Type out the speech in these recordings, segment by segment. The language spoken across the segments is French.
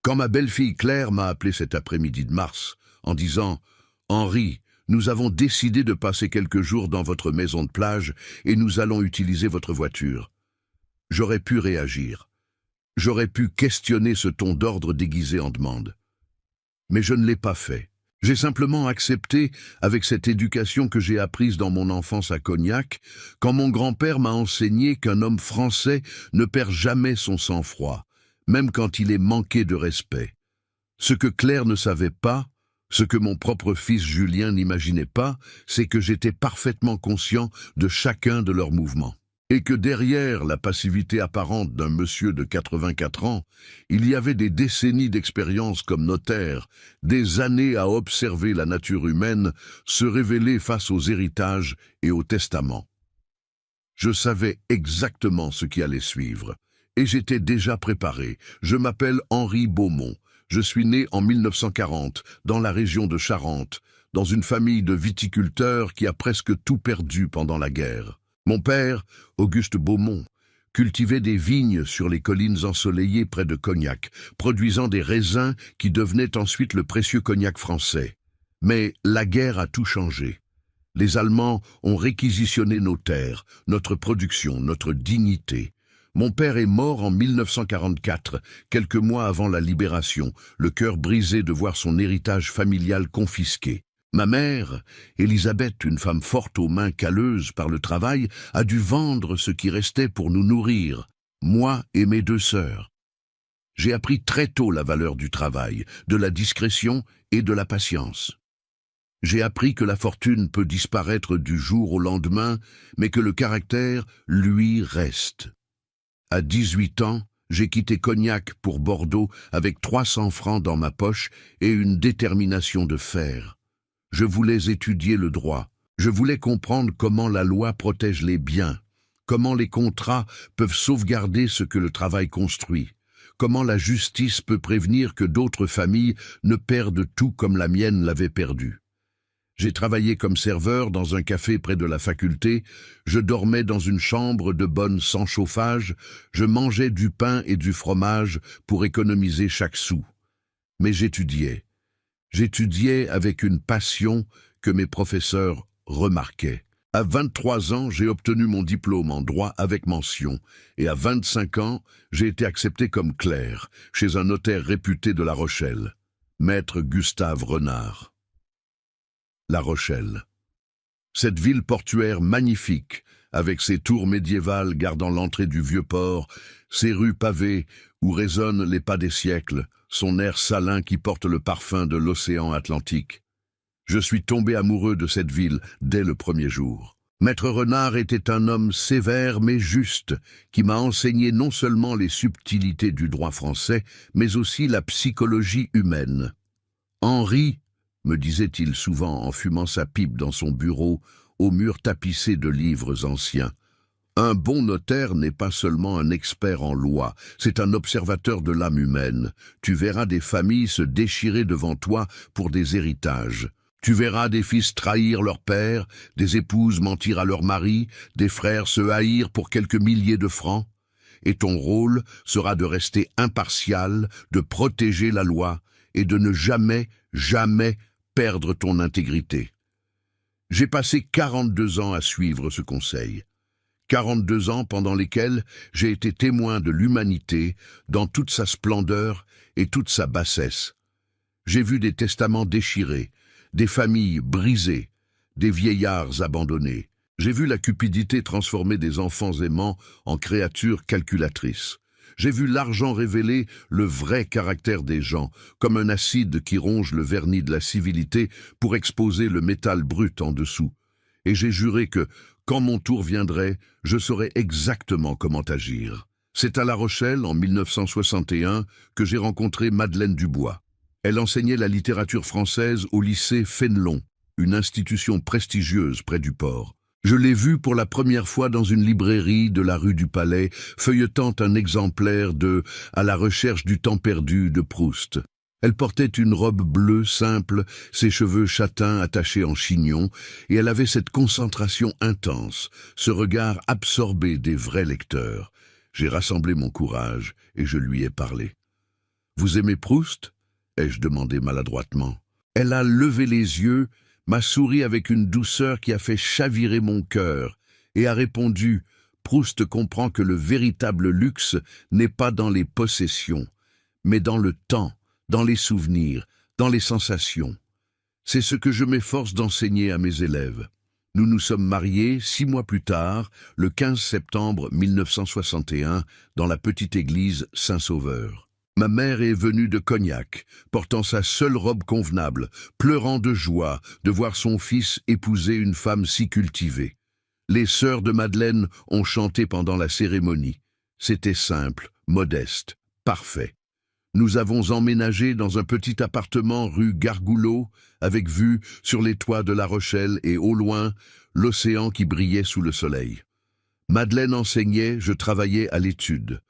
Quand ma belle-fille Claire m'a appelé cet après-midi de mars, en disant « Henri, nous avons décidé de passer quelques jours dans votre maison de plage et nous allons utiliser votre voiture », j'aurais pu réagir. J'aurais pu questionner ce ton d'ordre déguisé en demande. Mais je ne l'ai pas fait. J'ai simplement accepté, avec cette éducation que j'ai apprise dans mon enfance à Cognac, quand mon grand-père m'a enseigné qu'un homme français ne perd jamais son sang-froid, même quand il est manqué de respect. Ce que Claire ne savait pas, ce que mon propre fils Julien n'imaginait pas, c'est que j'étais parfaitement conscient de chacun de leurs mouvements. Et que derrière la passivité apparente d'un monsieur de 84 ans, il y avait des décennies d'expérience comme notaire, des années à observer la nature humaine se révéler face aux héritages et aux testaments. Je savais exactement ce qui allait suivre, et j'étais déjà préparé. Je m'appelle Henri Beaumont. Je suis né en 1940, dans la région de Charente, dans une famille de viticulteurs qui a presque tout perdu pendant la guerre. Mon père, Auguste Beaumont, cultivait des vignes sur les collines ensoleillées près de Cognac, produisant des raisins qui devenaient ensuite le précieux cognac français. Mais la guerre a tout changé. Les Allemands ont réquisitionné nos terres, notre production, notre dignité. Mon père est mort en 1944, quelques mois avant la libération, le cœur brisé de voir son héritage familial confisqué. Ma mère, Élisabeth, une femme forte aux mains calleuses par le travail, a dû vendre ce qui restait pour nous nourrir, moi et mes 2 sœurs. J'ai appris très tôt la valeur du travail, de la discrétion et de la patience. J'ai appris que la fortune peut disparaître du jour au lendemain, mais que le caractère, lui, reste. À 18 ans, j'ai quitté Cognac pour Bordeaux avec 300 francs dans ma poche et une détermination de fer. Je voulais étudier le droit. Je voulais comprendre comment la loi protège les biens, comment les contrats peuvent sauvegarder ce que le travail construit, comment la justice peut prévenir que d'autres familles ne perdent tout comme la mienne l'avait perdu. J'ai travaillé comme serveur dans un café près de la faculté, je dormais dans une chambre de bonne sans chauffage, je mangeais du pain et du fromage pour économiser chaque sou. Mais j'étudiais. J'étudiais avec une passion que mes professeurs remarquaient. À 23 ans, j'ai obtenu mon diplôme en droit avec mention, et à 25 ans, j'ai été accepté comme clerc, chez un notaire réputé de La Rochelle, maître Gustave Renard. La Rochelle. Cette ville portuaire magnifique, avec ses tours médiévales gardant l'entrée du vieux port, ses rues pavées où résonnent les pas des siècles, son air salin qui porte le parfum de l'océan Atlantique. Je suis tombé amoureux de cette ville dès le premier jour. Maître Renard était un homme sévère mais juste, qui m'a enseigné non seulement les subtilités du droit français, mais aussi la psychologie humaine. Henri, me disait-il souvent en fumant sa pipe dans son bureau, au mur tapissé de livres anciens. Un bon notaire n'est pas seulement un expert en loi, c'est un observateur de l'âme humaine. Tu verras des familles se déchirer devant toi pour des héritages. Tu verras des fils trahir leur père, des épouses mentir à leur mari, des frères se haïr pour quelques milliers de francs. Et ton rôle sera de rester impartial, de protéger la loi et de ne jamais, jamais perdre ton intégrité. J'ai passé 42 ans à suivre ce conseil. 42 ans pendant lesquels j'ai été témoin de l'humanité dans toute sa splendeur et toute sa bassesse. J'ai vu des testaments déchirés, des familles brisées, des vieillards abandonnés. J'ai vu la cupidité transformer des enfants aimants en créatures calculatrices. J'ai vu l'argent révéler le vrai caractère des gens, comme un acide qui ronge le vernis de la civilité pour exposer le métal brut en dessous. Et j'ai juré que, quand mon tour viendrait, je saurais exactement comment agir. C'est à La Rochelle, en 1961, que j'ai rencontré Madeleine Dubois. Elle enseignait la littérature française au lycée Fénelon, une institution prestigieuse près du port. Je l'ai vue pour la première fois dans une librairie de la rue du Palais, feuilletant un exemplaire de « À la recherche du temps perdu » de Proust. Elle portait une robe bleue simple, ses cheveux châtains attachés en chignon, et elle avait cette concentration intense, ce regard absorbé des vrais lecteurs. J'ai rassemblé mon courage et je lui ai parlé. Vous aimez Proust? Ai-je demandé maladroitement. Elle a levé les yeux, m'a souri avec une douceur qui a fait chavirer mon cœur, et a répondu « Proust comprend que le véritable luxe n'est pas dans les possessions, mais dans le temps, dans les souvenirs, dans les sensations. C'est ce que je m'efforce d'enseigner à mes élèves. » Nous nous sommes mariés 6 mois plus tard, le 15 septembre 1961, dans la petite église Saint-Sauveur. Ma mère est venue de Cognac, portant sa seule robe convenable, pleurant de joie de voir son fils épouser une femme si cultivée. Les sœurs de Madeleine ont chanté pendant la cérémonie. C'était simple, modeste, parfait. Nous avons emménagé dans un petit appartement rue Gargoulot, avec vue sur les toits de La Rochelle et au loin, l'océan qui brillait sous le soleil. Madeleine enseignait, je travaillais à l'étude.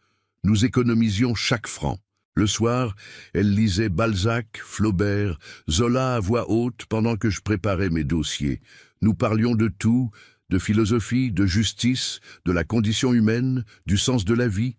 Nous économisions chaque franc. Le soir, elle lisait Balzac, Flaubert, Zola à voix haute pendant que je préparais mes dossiers. Nous parlions de tout, de philosophie, de justice, de la condition humaine, du sens de la vie.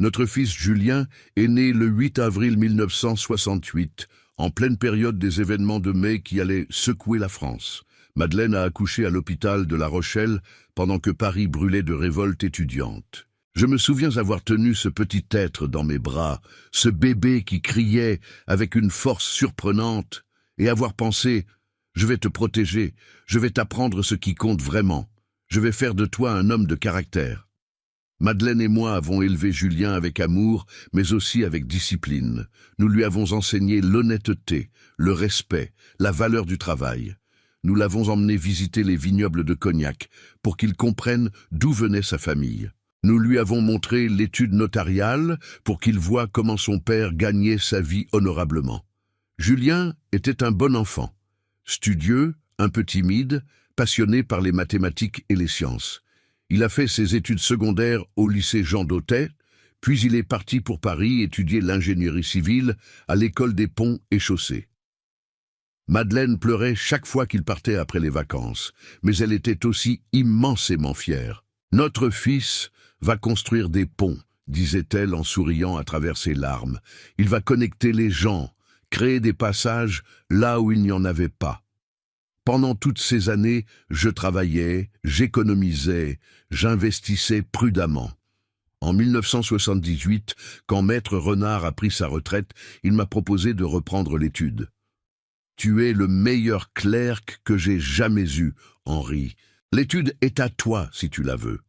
Notre fils Julien est né le 8 avril 1968, en pleine période des événements de mai qui allaient secouer la France. Madeleine a accouché à l'hôpital de La Rochelle pendant que Paris brûlait de révolte étudiante. Je me souviens avoir tenu ce petit être dans mes bras, ce bébé qui criait avec une force surprenante, et avoir pensé « Je vais te protéger, je vais t'apprendre ce qui compte vraiment, je vais faire de toi un homme de caractère. » Madeleine et moi avons élevé Julien avec amour, mais aussi avec discipline. Nous lui avons enseigné l'honnêteté, le respect, la valeur du travail. Nous l'avons emmené visiter les vignobles de Cognac pour qu'il comprenne d'où venait sa famille. Nous lui avons montré l'étude notariale pour qu'il voie comment son père gagnait sa vie honorablement. Julien était un bon enfant, studieux, un peu timide, passionné par les mathématiques et les sciences. Il a fait ses études secondaires au lycée Jean Dautet, puis il est parti pour Paris étudier l'ingénierie civile à l'école des ponts et chaussées. Madeleine pleurait chaque fois qu'il partait après les vacances, mais elle était aussi immensément fière. « Notre fils va construire des ponts », disait-elle en souriant à travers ses larmes. « Il va connecter les gens, créer des passages là où il n'y en avait pas. » Pendant toutes ces années, je travaillais, j'économisais, j'investissais prudemment. En 1978, quand Maître Renard a pris sa retraite, il m'a proposé de reprendre l'étude. « Tu es le meilleur clerc que j'ai jamais eu, Henri. L'étude est à toi si tu la veux. »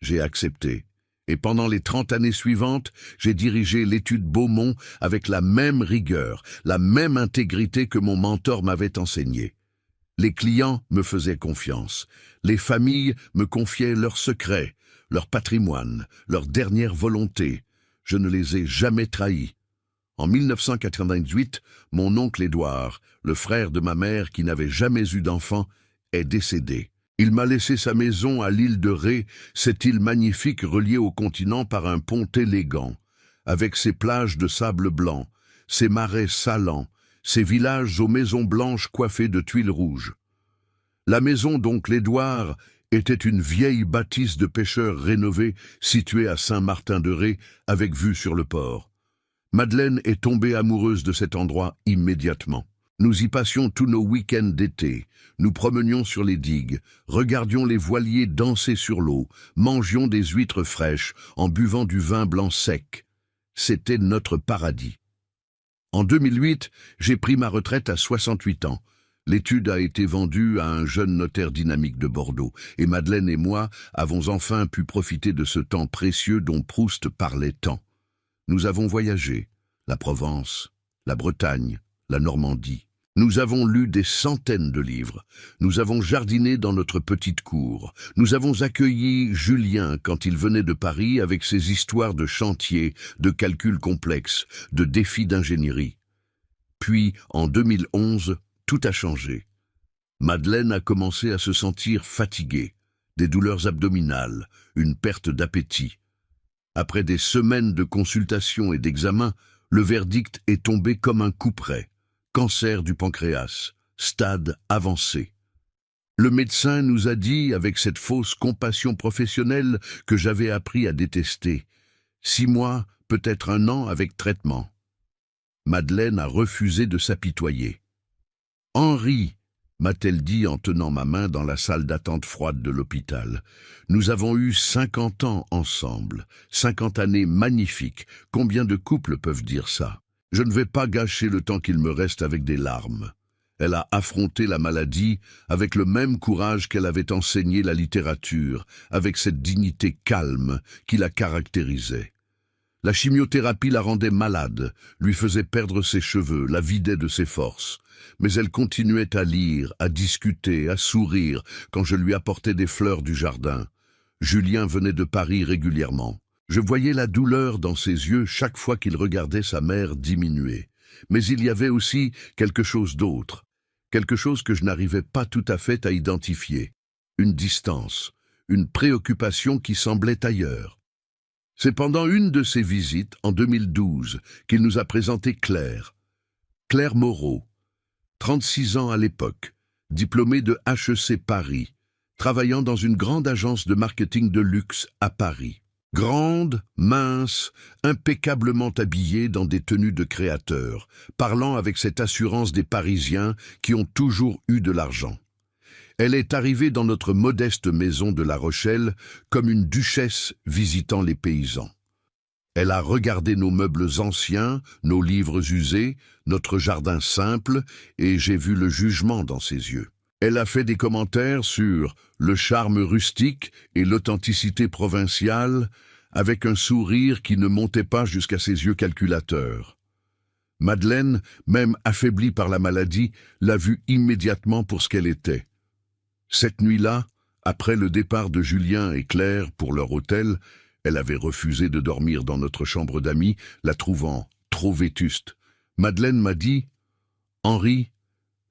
J'ai accepté. Et pendant les 30 années suivantes, j'ai dirigé l'étude Beaumont avec la même rigueur, la même intégrité que mon mentor m'avait enseignée. Les clients me faisaient confiance. Les familles me confiaient leurs secrets, leur patrimoine, leur dernière volonté. Je ne les ai jamais trahis. En 1998, mon oncle Édouard, le frère de ma mère qui n'avait jamais eu d'enfant, est décédé. Il m'a laissé sa maison à l'île de Ré, cette île magnifique reliée au continent par un pont élégant, avec ses plages de sable blanc, ses marais salants, ces villages aux maisons blanches coiffées de tuiles rouges. La maison d'oncle Édouard était une vieille bâtisse de pêcheurs rénovée située à Saint-Martin-de-Ré avec vue sur le port. Madeleine est tombée amoureuse de cet endroit immédiatement. Nous y passions tous nos week-ends d'été, nous promenions sur les digues, regardions les voiliers danser sur l'eau, mangions des huîtres fraîches en buvant du vin blanc sec. C'était notre paradis. En 2008, j'ai pris ma retraite à 68 ans. L'étude a été vendue à un jeune notaire dynamique de Bordeaux, et Madeleine et moi avons enfin pu profiter de ce temps précieux dont Proust parlait tant. Nous avons voyagé, la Provence, la Bretagne, la Normandie. Nous avons lu des centaines de livres. Nous avons jardiné dans notre petite cour. Nous avons accueilli Julien quand il venait de Paris avec ses histoires de chantier, de calculs complexes, de défis d'ingénierie. Puis, en 2011, tout a changé. Madeleine a commencé à se sentir fatiguée, des douleurs abdominales, une perte d'appétit. Après des semaines de consultations et d'examens, le verdict est tombé comme un couperet. Cancer du pancréas, stade avancé. Le médecin nous a dit, avec cette fausse compassion professionnelle que j'avais appris à détester, 6 mois, peut-être 1 an avec traitement. Madeleine a refusé de s'apitoyer. « Henri !» m'a-t-elle dit en tenant ma main dans la salle d'attente froide de l'hôpital. Nous avons eu 50 ans ensemble, 50 années magnifiques. Combien de couples peuvent dire ça? Je ne vais pas gâcher le temps qu'il me reste avec des larmes. Elle a affronté la maladie avec le même courage qu'elle avait enseigné la littérature, avec cette dignité calme qui la caractérisait. La chimiothérapie la rendait malade, lui faisait perdre ses cheveux, la vidait de ses forces. Mais elle continuait à lire, à discuter, à sourire quand je lui apportais des fleurs du jardin. Julien venait de Paris régulièrement. Je voyais la douleur dans ses yeux chaque fois qu'il regardait sa mère diminuer. Mais il y avait aussi quelque chose d'autre, quelque chose que je n'arrivais pas tout à fait à identifier. Une distance, une préoccupation qui semblait ailleurs. C'est pendant une de ses visites, en 2012, qu'il nous a présenté Claire. Claire Moreau, 36 ans à l'époque, diplômée de HEC Paris, travaillant dans une grande agence de marketing de luxe à Paris. Grande, mince, impeccablement habillée dans des tenues de créateur, parlant avec cette assurance des Parisiens qui ont toujours eu de l'argent. Elle est arrivée dans notre modeste maison de La Rochelle comme une duchesse visitant les paysans. Elle a regardé nos meubles anciens, nos livres usés, notre jardin simple, et j'ai vu le jugement dans ses yeux. Elle a fait des commentaires sur le charme rustique et l'authenticité provinciale, avec un sourire qui ne montait pas jusqu'à ses yeux calculateurs. Madeleine, même affaiblie par la maladie, l'a vue immédiatement pour ce qu'elle était. Cette nuit-là, après le départ de Julien et Claire pour leur hôtel, elle avait refusé de dormir dans notre chambre d'amis, la trouvant trop vétuste. Madeleine m'a dit « Henri,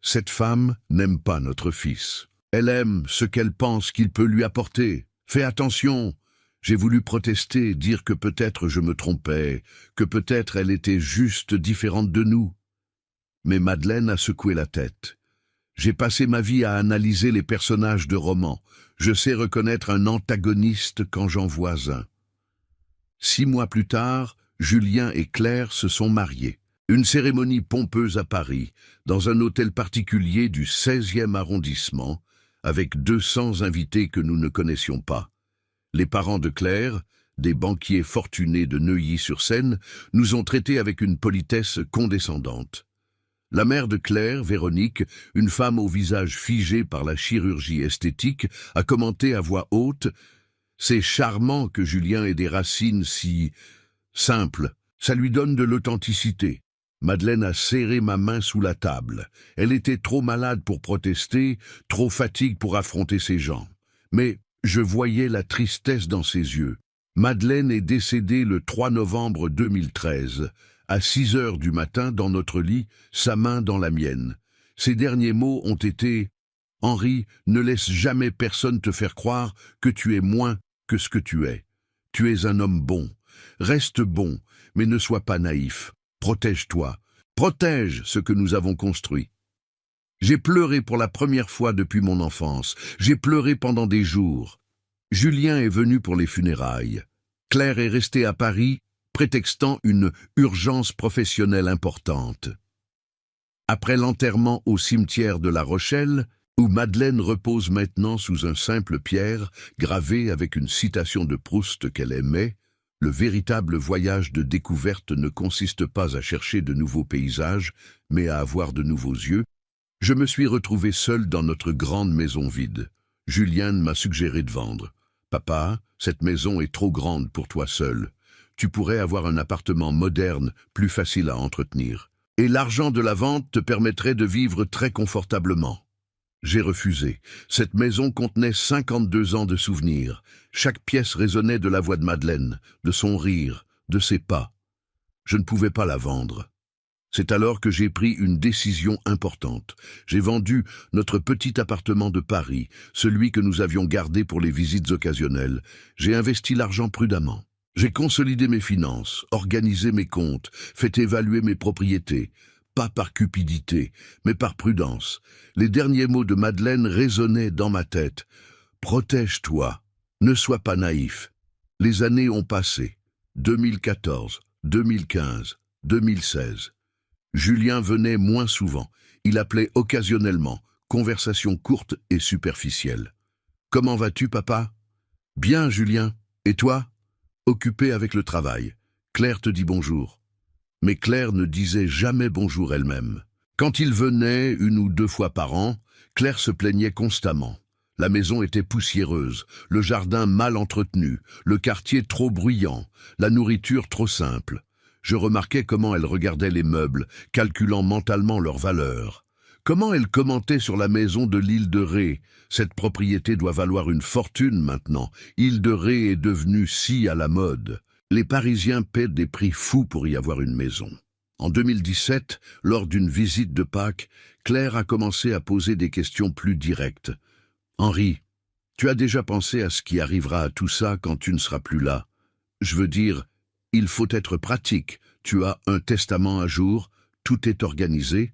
cette femme n'aime pas notre fils. Elle aime ce qu'elle pense qu'il peut lui apporter. Fais attention !» J'ai voulu protester, dire que peut-être je me trompais, que peut-être elle était juste différente de nous. Mais Madeleine a secoué la tête. J'ai passé ma vie à analyser les personnages de romans. Je sais reconnaître un antagoniste quand j'en vois un. 6 mois plus tard, Julien et Claire se sont mariés. Une cérémonie pompeuse à Paris, dans un hôtel particulier du 16e arrondissement, avec 200 invités que nous ne connaissions pas. Les parents de Claire, des banquiers fortunés de Neuilly-sur-Seine, nous ont traités avec une politesse condescendante. La mère de Claire, Véronique, une femme au visage figé par la chirurgie esthétique, a commenté à voix haute « C'est charmant que Julien ait des racines si simples, ça lui donne de l'authenticité. » Madeleine a serré ma main sous la table. Elle était trop malade pour protester, trop fatiguée pour affronter ces gens. Mais je voyais la tristesse dans ses yeux. Madeleine est décédée le 3 novembre 2013. À 6 heures du matin, dans notre lit, sa main dans la mienne. Ses derniers mots ont été « Henri, ne laisse jamais personne te faire croire que tu es moins que ce que tu es. Tu es un homme bon. Reste bon, mais ne sois pas naïf. Protège-toi. Protège ce que nous avons construit. » J'ai pleuré pour la première fois depuis mon enfance. J'ai pleuré pendant des jours. Julien est venu pour les funérailles. Claire est restée à Paris, prétextant une urgence professionnelle importante. Après l'enterrement au cimetière de La Rochelle, où Madeleine repose maintenant sous un simple pierre gravé avec une citation de Proust qu'elle aimait, le véritable voyage de découverte ne consiste pas à chercher de nouveaux paysages, mais à avoir de nouveaux yeux. Je me suis retrouvé seul dans notre grande maison vide. Julien m'a suggéré de vendre. « Papa, cette maison est trop grande pour toi seul. Tu pourrais avoir un appartement moderne, plus facile à entretenir. Et l'argent de la vente te permettrait de vivre très confortablement. » J'ai refusé. Cette maison contenait 52 ans de souvenirs. Chaque pièce résonnait de la voix de Madeleine, de son rire, de ses pas. Je ne pouvais pas la vendre. C'est alors que j'ai pris une décision importante. J'ai vendu notre petit appartement de Paris, celui que nous avions gardé pour les visites occasionnelles. J'ai investi l'argent prudemment. J'ai consolidé mes finances, organisé mes comptes, fait évaluer mes propriétés. Pas par cupidité, mais par prudence. Les derniers mots de Madeleine résonnaient dans ma tête. « Protège-toi, ne sois pas naïf. » Les années ont passé. 2014, 2015, 2016. Julien venait moins souvent. Il appelait occasionnellement, conversation courte et superficielle. « Comment vas-tu, papa ?»« Bien, Julien. Et toi ?»« Occupé avec le travail. Claire te dit bonjour. » Mais Claire ne disait jamais bonjour elle-même. Quand il venait 1 ou 2 fois par an, Claire se plaignait constamment. La maison était poussiéreuse, le jardin mal entretenu, le quartier trop bruyant, la nourriture trop simple. Je remarquais comment elle regardait les meubles, calculant mentalement leur valeur. Comment elle commentait sur la maison de l'île de Ré. Cette propriété doit valoir une fortune maintenant. Île de Ré est devenue si à la mode. Les Parisiens paient des prix fous pour y avoir une maison. En 2017, lors d'une visite de Pâques, Claire a commencé à poser des questions plus directes. « Henri, tu as déjà pensé à ce qui arrivera à tout ça quand tu ne seras plus là? Je veux dire, il faut être pratique. Tu as un testament à jour, tout est organisé.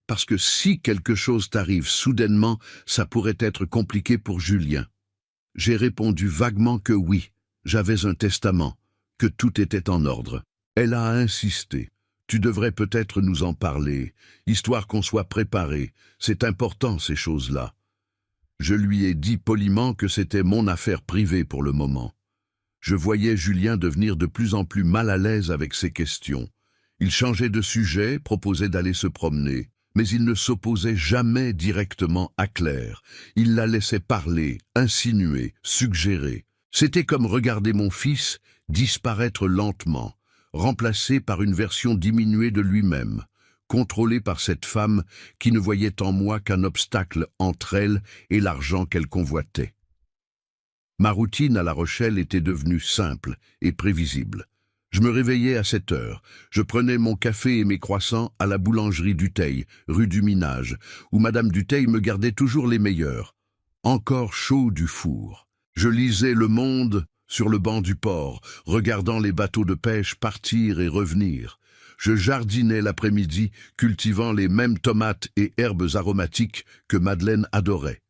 Parce que si quelque chose t'arrive soudainement, ça pourrait être compliqué pour Julien. » J'ai répondu vaguement que oui, j'avais un testament, que tout était en ordre. Elle a insisté. « Tu devrais peut-être nous en parler, histoire qu'on soit préparé. C'est important ces choses-là. » Je lui ai dit poliment que c'était mon affaire privée pour le moment. Je voyais Julien devenir de plus en plus mal à l'aise avec ces questions. Il changeait de sujet, proposait d'aller se promener, mais il ne s'opposait jamais directement à Claire. Il la laissait parler, insinuer, suggérer. C'était comme regarder mon fils disparaître lentement, remplacé par une version diminuée de lui-même, contrôlé par cette femme qui ne voyait en moi qu'un obstacle entre elle et l'argent qu'elle convoitait. Ma routine à La Rochelle était devenue simple et prévisible. Je me réveillais à 7 heures. Je prenais mon café et mes croissants à la boulangerie Dutheil, rue du Minage, où Madame Dutheil me gardait toujours les meilleurs, encore chauds du four. Je lisais Le Monde sur le banc du port, regardant les bateaux de pêche partir et revenir. Je jardinais l'après-midi, cultivant les mêmes tomates et herbes aromatiques que Madeleine adorait.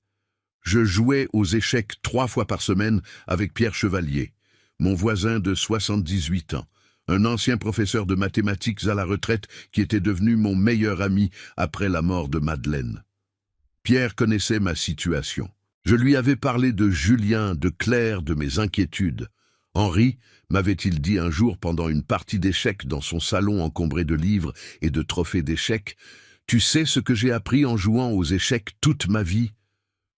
Je jouais aux échecs 3 fois par semaine avec Pierre Chevalier, mon voisin de 78 ans, un ancien professeur de mathématiques à la retraite qui était devenu mon meilleur ami après la mort de Madeleine. Pierre connaissait ma situation. Je lui avais parlé de Julien, de Claire, de mes inquiétudes. Henri, m'avait-il dit un jour pendant une partie d'échecs dans son salon encombré de livres et de trophées d'échecs, « Tu sais ce que j'ai appris en jouant aux échecs toute ma vie ?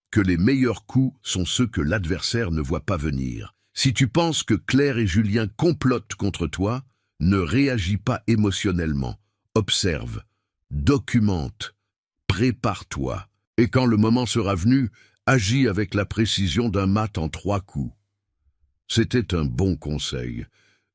Que les meilleurs coups sont ceux que l'adversaire ne voit pas venir. Si tu penses que Claire et Julien complotent contre toi, ne réagis pas émotionnellement. Observe, documente, prépare-toi. Et quand le moment sera venu, agis avec la précision d'un mat en 3 coups. » C'était un bon conseil.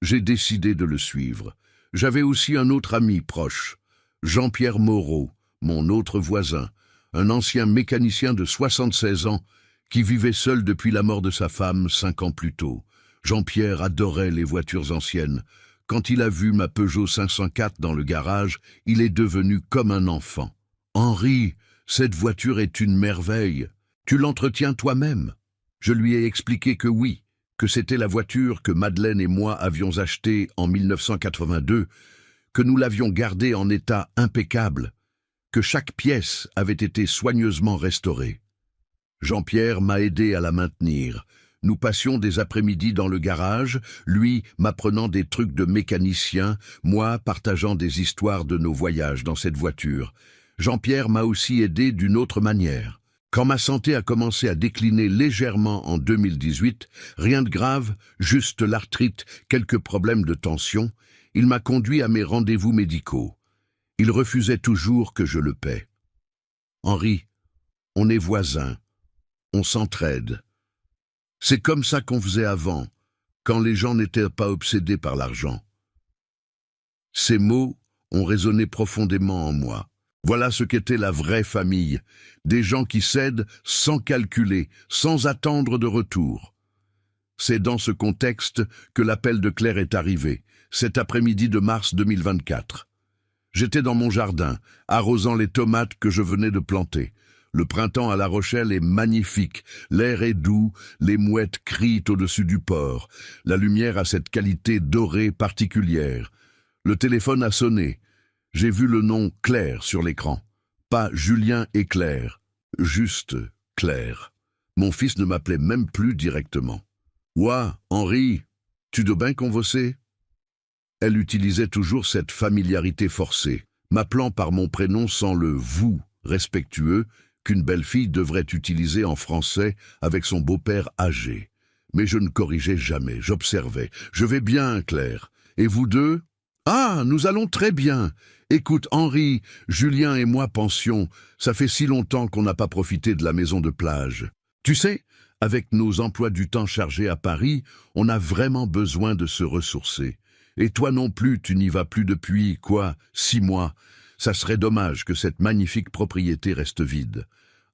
J'ai décidé de le suivre. J'avais aussi un autre ami proche, Jean-Pierre Moreau, mon autre voisin, un ancien mécanicien de 76 ans qui vivait seul depuis la mort de sa femme 5 ans plus tôt. Jean-Pierre adorait les voitures anciennes. Quand il a vu ma Peugeot 504 dans le garage, il est devenu comme un enfant. « Henri, cette voiture est une merveille. Tu l'entretiens toi-même ?» Je lui ai expliqué que oui, que c'était la voiture que Madeleine et moi avions achetée en 1982, que nous l'avions gardée en état impeccable, que chaque pièce avait été soigneusement restaurée. Jean-Pierre m'a aidé à la maintenir. Nous passions des après-midi dans le garage, lui m'apprenant des trucs de mécanicien, moi partageant des histoires de nos voyages dans cette voiture. Jean-Pierre m'a aussi aidé d'une autre manière. Quand ma santé a commencé à décliner légèrement en 2018, rien de grave, juste l'arthrite, quelques problèmes de tension, il m'a conduit à mes rendez-vous médicaux. Il refusait toujours que je le paie. « Henri, on est voisins, on s'entraide. C'est comme ça qu'on faisait avant, quand les gens n'étaient pas obsédés par l'argent. » Ces mots ont résonné profondément en moi. Voilà ce qu'était la vraie famille, des gens qui s'aident sans calculer, sans attendre de retour. C'est dans ce contexte que l'appel de Claire est arrivé, cet après-midi de mars 2024. J'étais dans mon jardin, arrosant les tomates que je venais de planter. Le printemps à La Rochelle est magnifique, l'air est doux, les mouettes crient au-dessus du port. La lumière a cette qualité dorée particulière. Le téléphone a sonné. J'ai vu le nom Claire sur l'écran. Pas Julien et Claire, juste Claire. Mon fils ne m'appelait même plus directement. « Ouah, Henri, tu dois bien convosser ?» Elle utilisait toujours cette familiarité forcée, m'appelant par mon prénom sans le « vous » respectueux qu'une belle fille devrait utiliser en français avec son beau-père âgé. Mais je ne corrigeais jamais, j'observais. « Je vais bien, Claire. Et vous deux ?»« Ah, nous allons très bien. Écoute, Henri, Julien et moi pensions. Ça fait si longtemps qu'on n'a pas profité de la maison de plage. Tu sais, avec nos emplois du temps chargés à Paris, on a vraiment besoin de se ressourcer. Et toi non plus, tu n'y vas plus depuis, 6 mois. Ça serait dommage que cette magnifique propriété reste vide.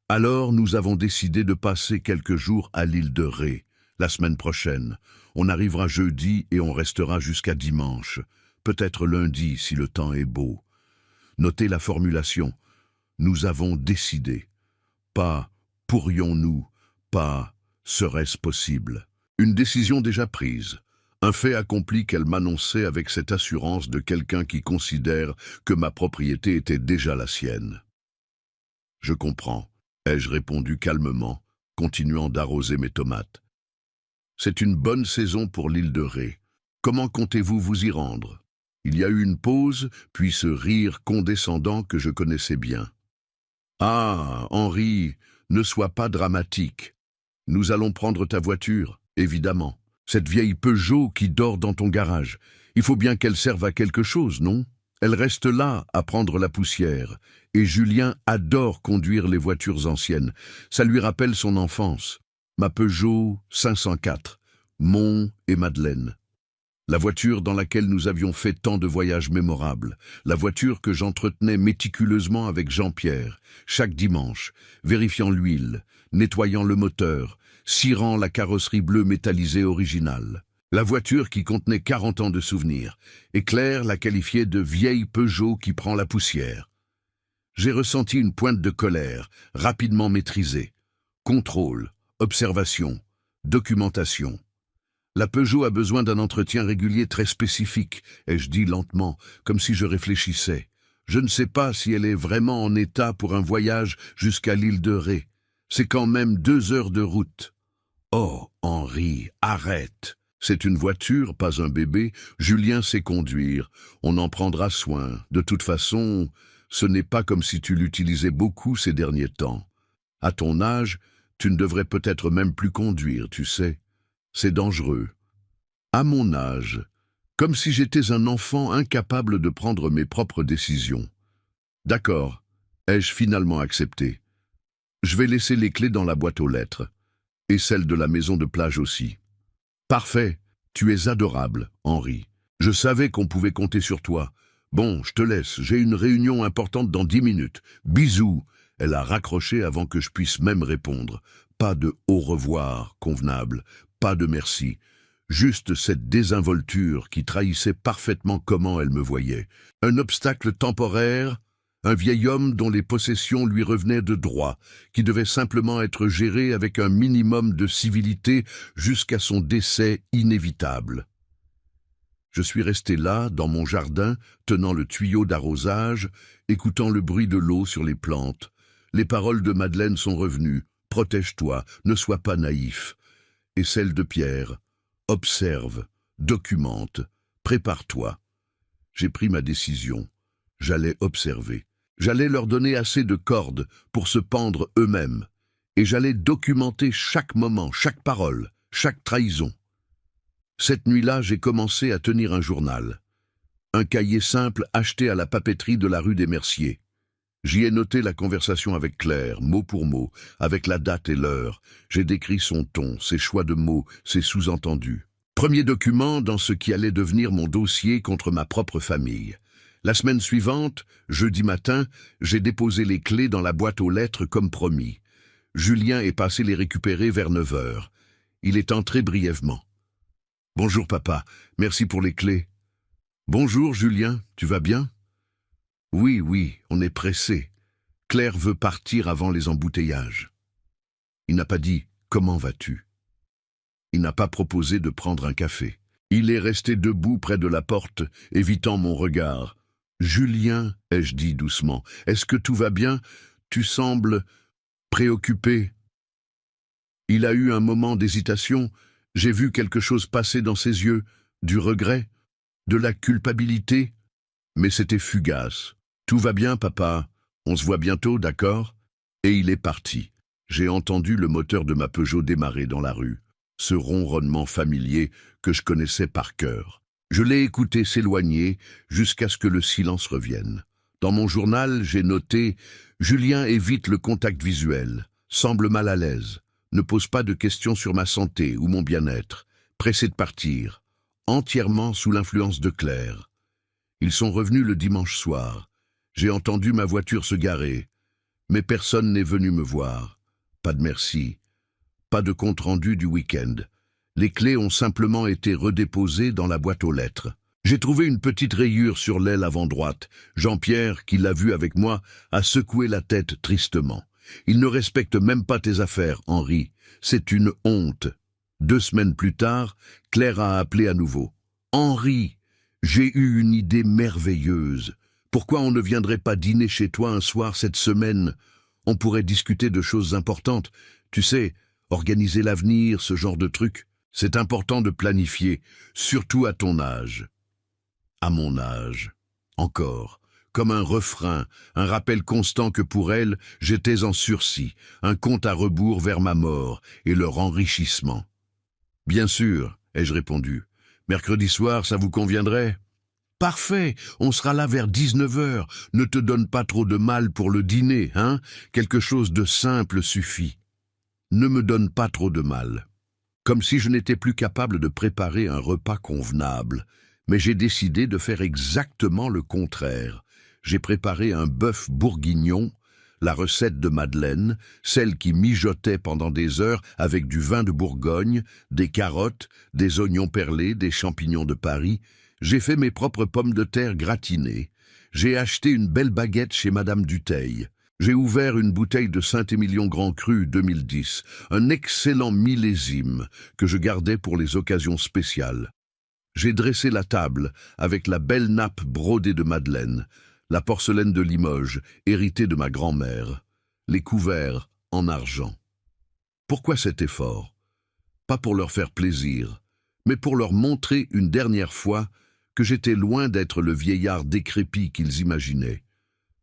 Alors nous avons décidé de passer quelques jours à l'île de Ré, la semaine prochaine. On arrivera jeudi et on restera jusqu'à dimanche. Peut-être lundi si le temps est beau. Notez la formulation. Nous avons décidé. Pas pourrions-nous, pas serait-ce possible. Une décision déjà prise. Un fait accompli qu'elle m'annonçait avec cette assurance de quelqu'un qui considère que ma propriété était déjà la sienne. « Je comprends », ai-je répondu calmement, continuant d'arroser mes tomates. « C'est une bonne saison pour l'île de Ré. Comment comptez-vous vous y rendre ?» Il y a eu une pause, puis ce rire condescendant que je connaissais bien. « Ah, Henri, ne sois pas dramatique. Nous allons prendre ta voiture, évidemment. Cette vieille Peugeot qui dort dans ton garage. Il faut bien qu'elle serve à quelque chose, non? Elle reste là à prendre la poussière. Et Julien adore conduire les voitures anciennes. Ça lui rappelle son enfance. Ma Peugeot 504, Mont et Madeleine. La voiture dans laquelle nous avions fait tant de voyages mémorables. La voiture que j'entretenais méticuleusement avec Jean-Pierre, chaque dimanche, vérifiant l'huile, nettoyant le moteur, cirant la carrosserie bleue métallisée originale. La voiture qui contenait 40 ans de souvenirs, et Claire la qualifiait de vieille Peugeot qui prend la poussière. J'ai ressenti une pointe de colère, rapidement maîtrisée. Contrôle, observation, documentation. La Peugeot a besoin d'un entretien régulier très spécifique, ai-je dit lentement, comme si je réfléchissais. Je ne sais pas si elle est vraiment en état pour un voyage jusqu'à l'île de Ré. C'est quand même 2 heures de route. Oh, Henri, arrête. C'est une voiture, pas un bébé. Julien sait conduire. On en prendra soin. De toute façon, ce n'est pas comme si tu l'utilisais beaucoup ces derniers temps. À ton âge, tu ne devrais peut-être même plus conduire, tu sais. C'est dangereux. À mon âge, comme si j'étais un enfant incapable de prendre mes propres décisions. D'accord, ai-je finalement accepté. Je vais laisser les clés dans la boîte aux lettres, et celle de la maison de plage aussi. Parfait, tu es adorable, Henri. Je savais qu'on pouvait compter sur toi. Bon, je te laisse, j'ai une réunion importante dans 10 minutes. Bisous. Elle a raccroché avant que je puisse même répondre. Pas de au revoir convenable. Pas de merci, juste cette désinvolture qui trahissait parfaitement comment elle me voyait. Un obstacle temporaire, un vieil homme dont les possessions lui revenaient de droit, qui devait simplement être géré avec un minimum de civilité jusqu'à son décès inévitable. Je suis resté là, dans mon jardin, tenant le tuyau d'arrosage, écoutant le bruit de l'eau sur les plantes. Les paroles de Madeleine sont revenues. « Protège-toi, ne sois pas naïf. » Et celle de Pierre, « Observe, documente, prépare-toi. » J'ai pris ma décision. J'allais observer. J'allais leur donner assez de cordes pour se pendre eux-mêmes. Et j'allais documenter chaque moment, chaque parole, chaque trahison. Cette nuit-là, j'ai commencé à tenir un journal. Un cahier simple acheté à la papeterie de la rue des Merciers. J'y ai noté la conversation avec Claire, mot pour mot, avec la date et l'heure. J'ai décrit son ton, ses choix de mots, ses sous-entendus. Premier document dans ce qui allait devenir mon dossier contre ma propre famille. La semaine suivante, jeudi matin, j'ai déposé les clés dans la boîte aux lettres comme promis. Julien est passé les récupérer vers 9 heures. Il est entré brièvement. « Bonjour papa, merci pour les clés. »« Bonjour Julien, tu vas bien ?»« Oui, on est pressé. Claire veut partir avant les embouteillages. » Il n'a pas dit « Comment vas-tu » Il n'a pas proposé de prendre un café. Il est resté debout près de la porte, évitant mon regard. Julien, ai-je dit doucement, est-ce que tout va bien? Tu sembles préoccupé. Il a eu un moment d'hésitation. J'ai vu quelque chose passer dans ses yeux, du regret, de la culpabilité, mais c'était fugace. Tout va bien, papa. On se voit bientôt, d'accord? Et il est parti. J'ai entendu le moteur de ma Peugeot démarrer dans la rue, ce ronronnement familier que je connaissais par cœur. Je l'ai écouté s'éloigner jusqu'à ce que le silence revienne. Dans mon journal, j'ai noté « Julien évite le contact visuel, semble mal à l'aise, ne pose pas de questions sur ma santé ou mon bien-être, pressé de partir, entièrement sous l'influence de Claire. » Ils sont revenus le dimanche soir. J'ai entendu ma voiture se garer, mais personne n'est venu me voir. Pas de merci, pas de compte-rendu du week-end. Les clés ont simplement été redéposées dans la boîte aux lettres. J'ai trouvé une petite rayure sur l'aile avant droite. Jean-Pierre, qui l'a vu avec moi, a secoué la tête tristement. Il ne respecte même pas tes affaires, Henri. C'est une honte. 2 semaines plus tard, Claire a appelé à nouveau. Henri, j'ai eu une idée merveilleuse. Pourquoi on ne viendrait pas dîner chez toi un soir cette semaine? On pourrait discuter de choses importantes. Tu sais, organiser l'avenir, ce genre de truc. C'est important de planifier, surtout à ton âge. À mon âge. Encore. Comme un refrain, un rappel constant que pour elle, j'étais en sursis, un compte à rebours vers ma mort et leur enrichissement. Bien sûr, ai-je répondu. Mercredi soir, ça vous conviendrait? Parfait, on sera là vers 19h. Ne te donne pas trop de mal pour le dîner, hein? Quelque chose de simple suffit. Ne me donne pas trop de mal. Comme si je n'étais plus capable de préparer un repas convenable. Mais j'ai décidé de faire exactement le contraire. J'ai préparé un bœuf bourguignon, la recette de Madeleine, celle qui mijotait pendant des heures avec du vin de Bourgogne, des carottes, des oignons perlés, des champignons de Paris. J'ai fait mes propres pommes de terre gratinées. J'ai acheté une belle baguette chez Madame Dutheil. J'ai ouvert une bouteille de Saint-Émilion Grand Cru 2010, un excellent millésime que je gardais pour les occasions spéciales. J'ai dressé la table avec la belle nappe brodée de Madeleine, la porcelaine de Limoges, héritée de ma grand-mère, les couverts en argent. Pourquoi cet effort? Pas pour leur faire plaisir, mais pour leur montrer une dernière fois que j'étais loin d'être le vieillard décrépit qu'ils imaginaient,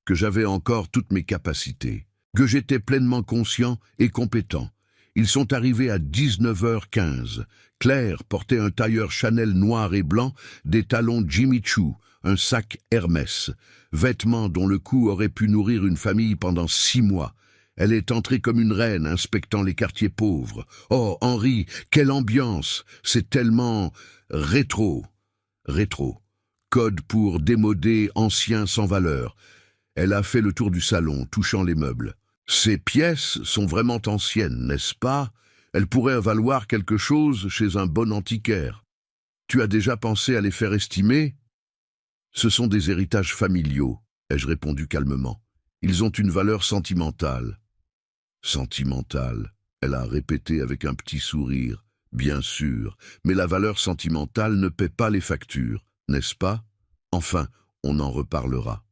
que j'avais encore toutes mes capacités, que j'étais pleinement conscient et compétent. Ils sont arrivés à 19h15. Claire portait un tailleur Chanel noir et blanc, des talons Jimmy Choo, un sac Hermès, vêtements dont le coût aurait pu nourrir une famille pendant 6 mois. Elle est entrée comme une reine, inspectant les quartiers pauvres. Oh, Henri, quelle ambiance! C'est tellement rétro. Rétro. Code pour démodé, ancien, sans valeur. Elle a fait le tour du salon, touchant les meubles. Ces pièces sont vraiment anciennes, n'est-ce pas? Elles pourraient valoir quelque chose chez un bon antiquaire. Tu as déjà pensé à les faire estimer? Ce sont des héritages familiaux, ai-je répondu calmement. Ils ont une valeur sentimentale. Sentimentale, elle a répété avec un petit sourire. Bien sûr, mais la valeur sentimentale ne paie pas les factures, n'est-ce pas? Enfin, on en reparlera.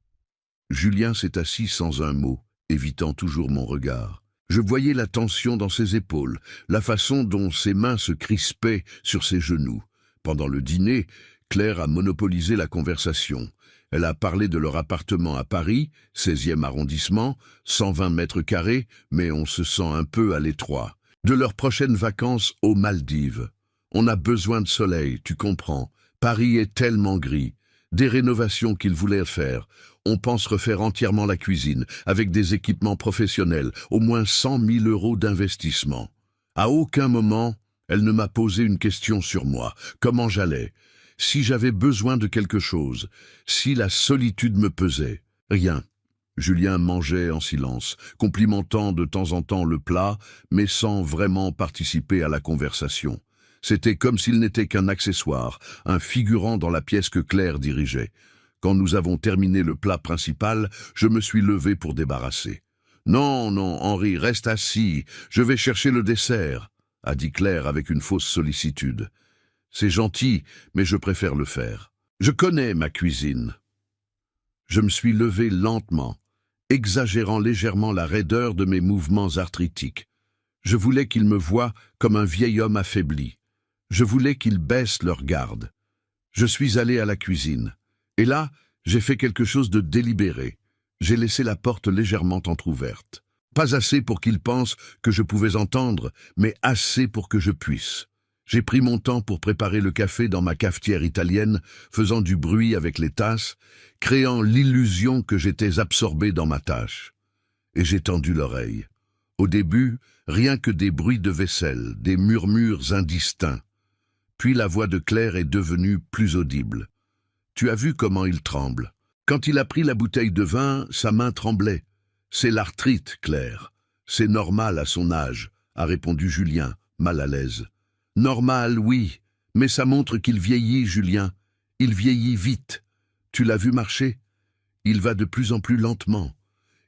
Julien s'est assis sans un mot, évitant toujours mon regard. Je voyais la tension dans ses épaules, la façon dont ses mains se crispaient sur ses genoux. Pendant le dîner, Claire a monopolisé la conversation. Elle a parlé de leur appartement à Paris, 16e arrondissement, 120 mètres carrés, mais on se sent un peu à l'étroit. De leurs prochaines vacances aux Maldives. On a besoin de soleil, tu comprends. Paris est tellement gris. Des rénovations qu'ils voulaient faire. On pense refaire entièrement la cuisine, avec des équipements professionnels, au moins 100 000 € d'investissement. À aucun moment, elle ne m'a posé une question sur moi, comment j'allais, si j'avais besoin de quelque chose, si la solitude me pesait. Rien. Julien mangeait en silence, complimentant de temps en temps le plat, mais sans vraiment participer à la conversation. C'était comme s'il n'était qu'un accessoire, un figurant dans la pièce que Claire dirigeait. Quand nous avons terminé le plat principal, je me suis levé pour débarrasser. « Non, non, Henri, reste assis, je vais chercher le dessert », a dit Claire avec une fausse sollicitude. « C'est gentil, mais je préfère le faire. Je connais ma cuisine. » Je me suis levé lentement, exagérant légèrement la raideur de mes mouvements arthritiques. Je voulais qu'ils me voient comme un vieil homme affaibli. Je voulais qu'ils baissent leur garde. Je suis allé à la cuisine. Et là, j'ai fait quelque chose de délibéré. J'ai laissé la porte légèrement entr'ouverte. Pas assez pour qu'ils pensent que je pouvais entendre, mais assez pour que je puisse. J'ai pris mon temps pour préparer le café dans ma cafetière italienne, faisant du bruit avec les tasses, créant l'illusion que j'étais absorbé dans ma tâche. Et j'ai tendu l'oreille. Au début, rien que des bruits de vaisselle, des murmures indistincts. Puis la voix de Claire est devenue plus audible. Tu as vu comment il tremble. Quand il a pris la bouteille de vin, sa main tremblait. C'est l'arthrite, Claire. C'est normal à son âge, a répondu Julien, mal à l'aise. Normal, oui, mais ça montre qu'il vieillit, Julien. Il vieillit vite. Tu l'as vu marcher? Il va de plus en plus lentement.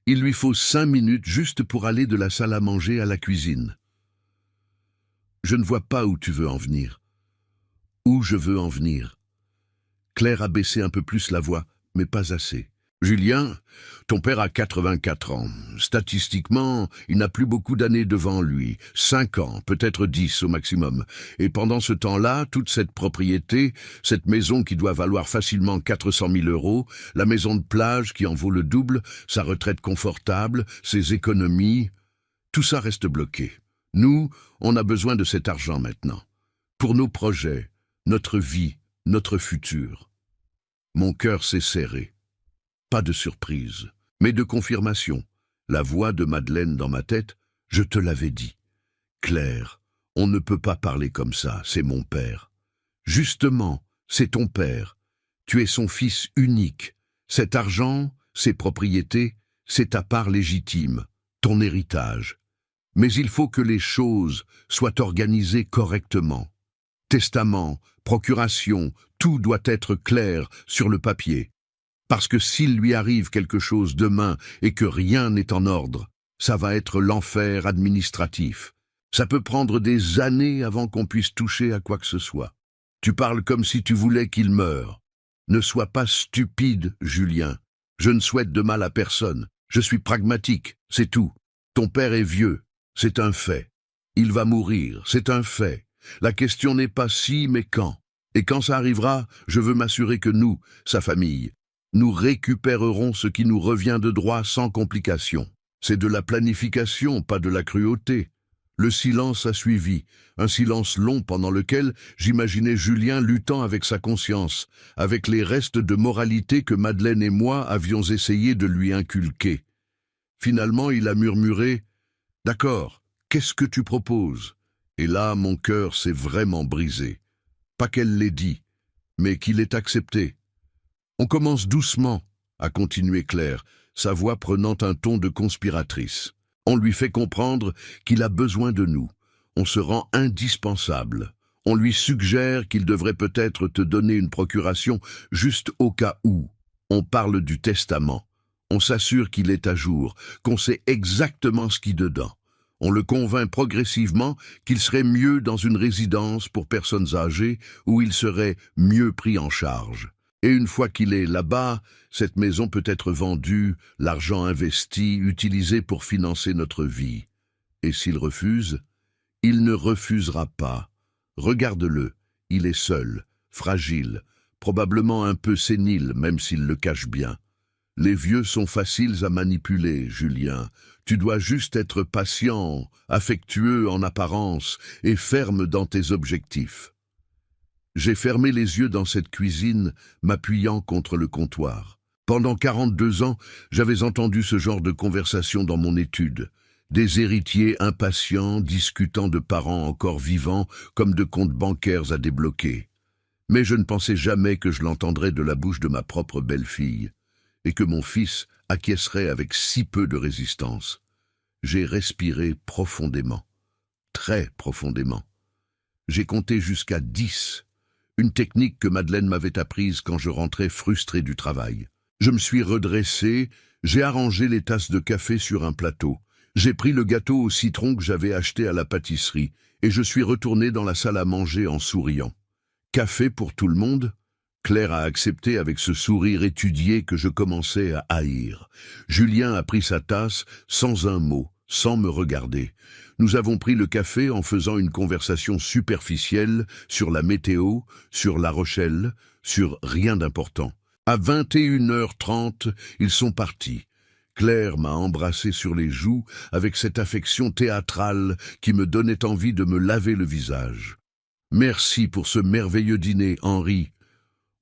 Il lui faut 5 minutes juste pour aller de la salle à manger à la cuisine. Je ne vois pas où tu veux en venir. Où je veux en venir. Claire a baissé un peu plus la voix, mais pas assez. Julien, ton père a 84 ans. Statistiquement, il n'a plus beaucoup d'années devant lui. 5 ans, peut-être 10 au maximum. Et pendant ce temps-là, toute cette propriété, cette maison qui doit valoir facilement 400 000 €, la maison de plage qui en vaut le double, sa retraite confortable, ses économies, tout ça reste bloqué. Nous, on a besoin de cet argent maintenant. Pour nos projets, notre vie, notre futur. Mon cœur s'est serré. Pas de surprise, mais de confirmation. La voix de Madeleine dans ma tête, je te l'avais dit. Claire, on ne peut pas parler comme ça, c'est mon père. Justement, c'est ton père. Tu es son fils unique. Cet argent, ces propriétés, c'est ta part légitime, ton héritage. Mais il faut que les choses soient organisées correctement. Testament, procuration, tout doit être clair sur le papier. Parce que s'il lui arrive quelque chose demain et que rien n'est en ordre, ça va être l'enfer administratif. Ça peut prendre des années avant qu'on puisse toucher à quoi que ce soit. Tu parles comme si tu voulais qu'il meure. Ne sois pas stupide, Julien. Je ne souhaite de mal à personne. Je suis pragmatique, c'est tout. Ton père est vieux, c'est un fait. Il va mourir, c'est un fait. La question n'est pas si, mais quand. Et quand ça arrivera, je veux m'assurer que nous, sa famille, nous récupérerons ce qui nous revient de droit sans complication. C'est de la planification, pas de la cruauté. Le silence a suivi, un silence long pendant lequel j'imaginais Julien luttant avec sa conscience, avec les restes de moralité que Madeleine et moi avions essayé de lui inculquer. Finalement, il a murmuré « D'accord, qu'est-ce que tu proposes ?» Et là, mon cœur s'est vraiment brisé. Pas qu'elle l'ait dit, mais qu'il ait accepté. On commence doucement, a continué Claire, sa voix prenant un ton de conspiratrice. On lui fait comprendre qu'il a besoin de nous. On se rend indispensable. On lui suggère qu'il devrait peut-être te donner une procuration juste au cas où. On parle du testament. On s'assure qu'il est à jour, qu'on sait exactement ce qui est dedans. On le convainc progressivement qu'il serait mieux dans une résidence pour personnes âgées où il serait mieux pris en charge. Et une fois qu'il est là-bas, cette maison peut être vendue, l'argent investi, utilisé pour financer notre vie. Et s'il refuse, il ne refusera pas. Regarde-le, il est seul, fragile, probablement un peu sénile, même s'il le cache bien. Les vieux sont faciles à manipuler, Julien. Tu dois juste être patient, affectueux en apparence et ferme dans tes objectifs. J'ai fermé les yeux dans cette cuisine, m'appuyant contre le comptoir. Pendant 42 ans, j'avais entendu ce genre de conversation dans mon étude. Des héritiers impatients discutant de parents encore vivants comme de comptes bancaires à débloquer. Mais je ne pensais jamais que je l'entendrais de la bouche de ma propre belle-fille, et que mon fils acquiescerait avec si peu de résistance. J'ai respiré profondément, très profondément. J'ai compté jusqu'à 10, une technique que Madeleine m'avait apprise quand je rentrais frustré du travail. Je me suis redressé, j'ai arrangé les tasses de café sur un plateau. J'ai pris le gâteau au citron que j'avais acheté à la pâtisserie et je suis retourné dans la salle à manger en souriant. Café pour tout le monde? Claire a accepté avec ce sourire étudié que je commençais à haïr. Julien a pris sa tasse sans un mot, sans me regarder. Nous avons pris le café en faisant une conversation superficielle sur la météo, sur La Rochelle, sur rien d'important. À 21h30, ils sont partis. Claire m'a embrassé sur les joues avec cette affection théâtrale qui me donnait envie de me laver le visage. « Merci pour ce merveilleux dîner, Henri.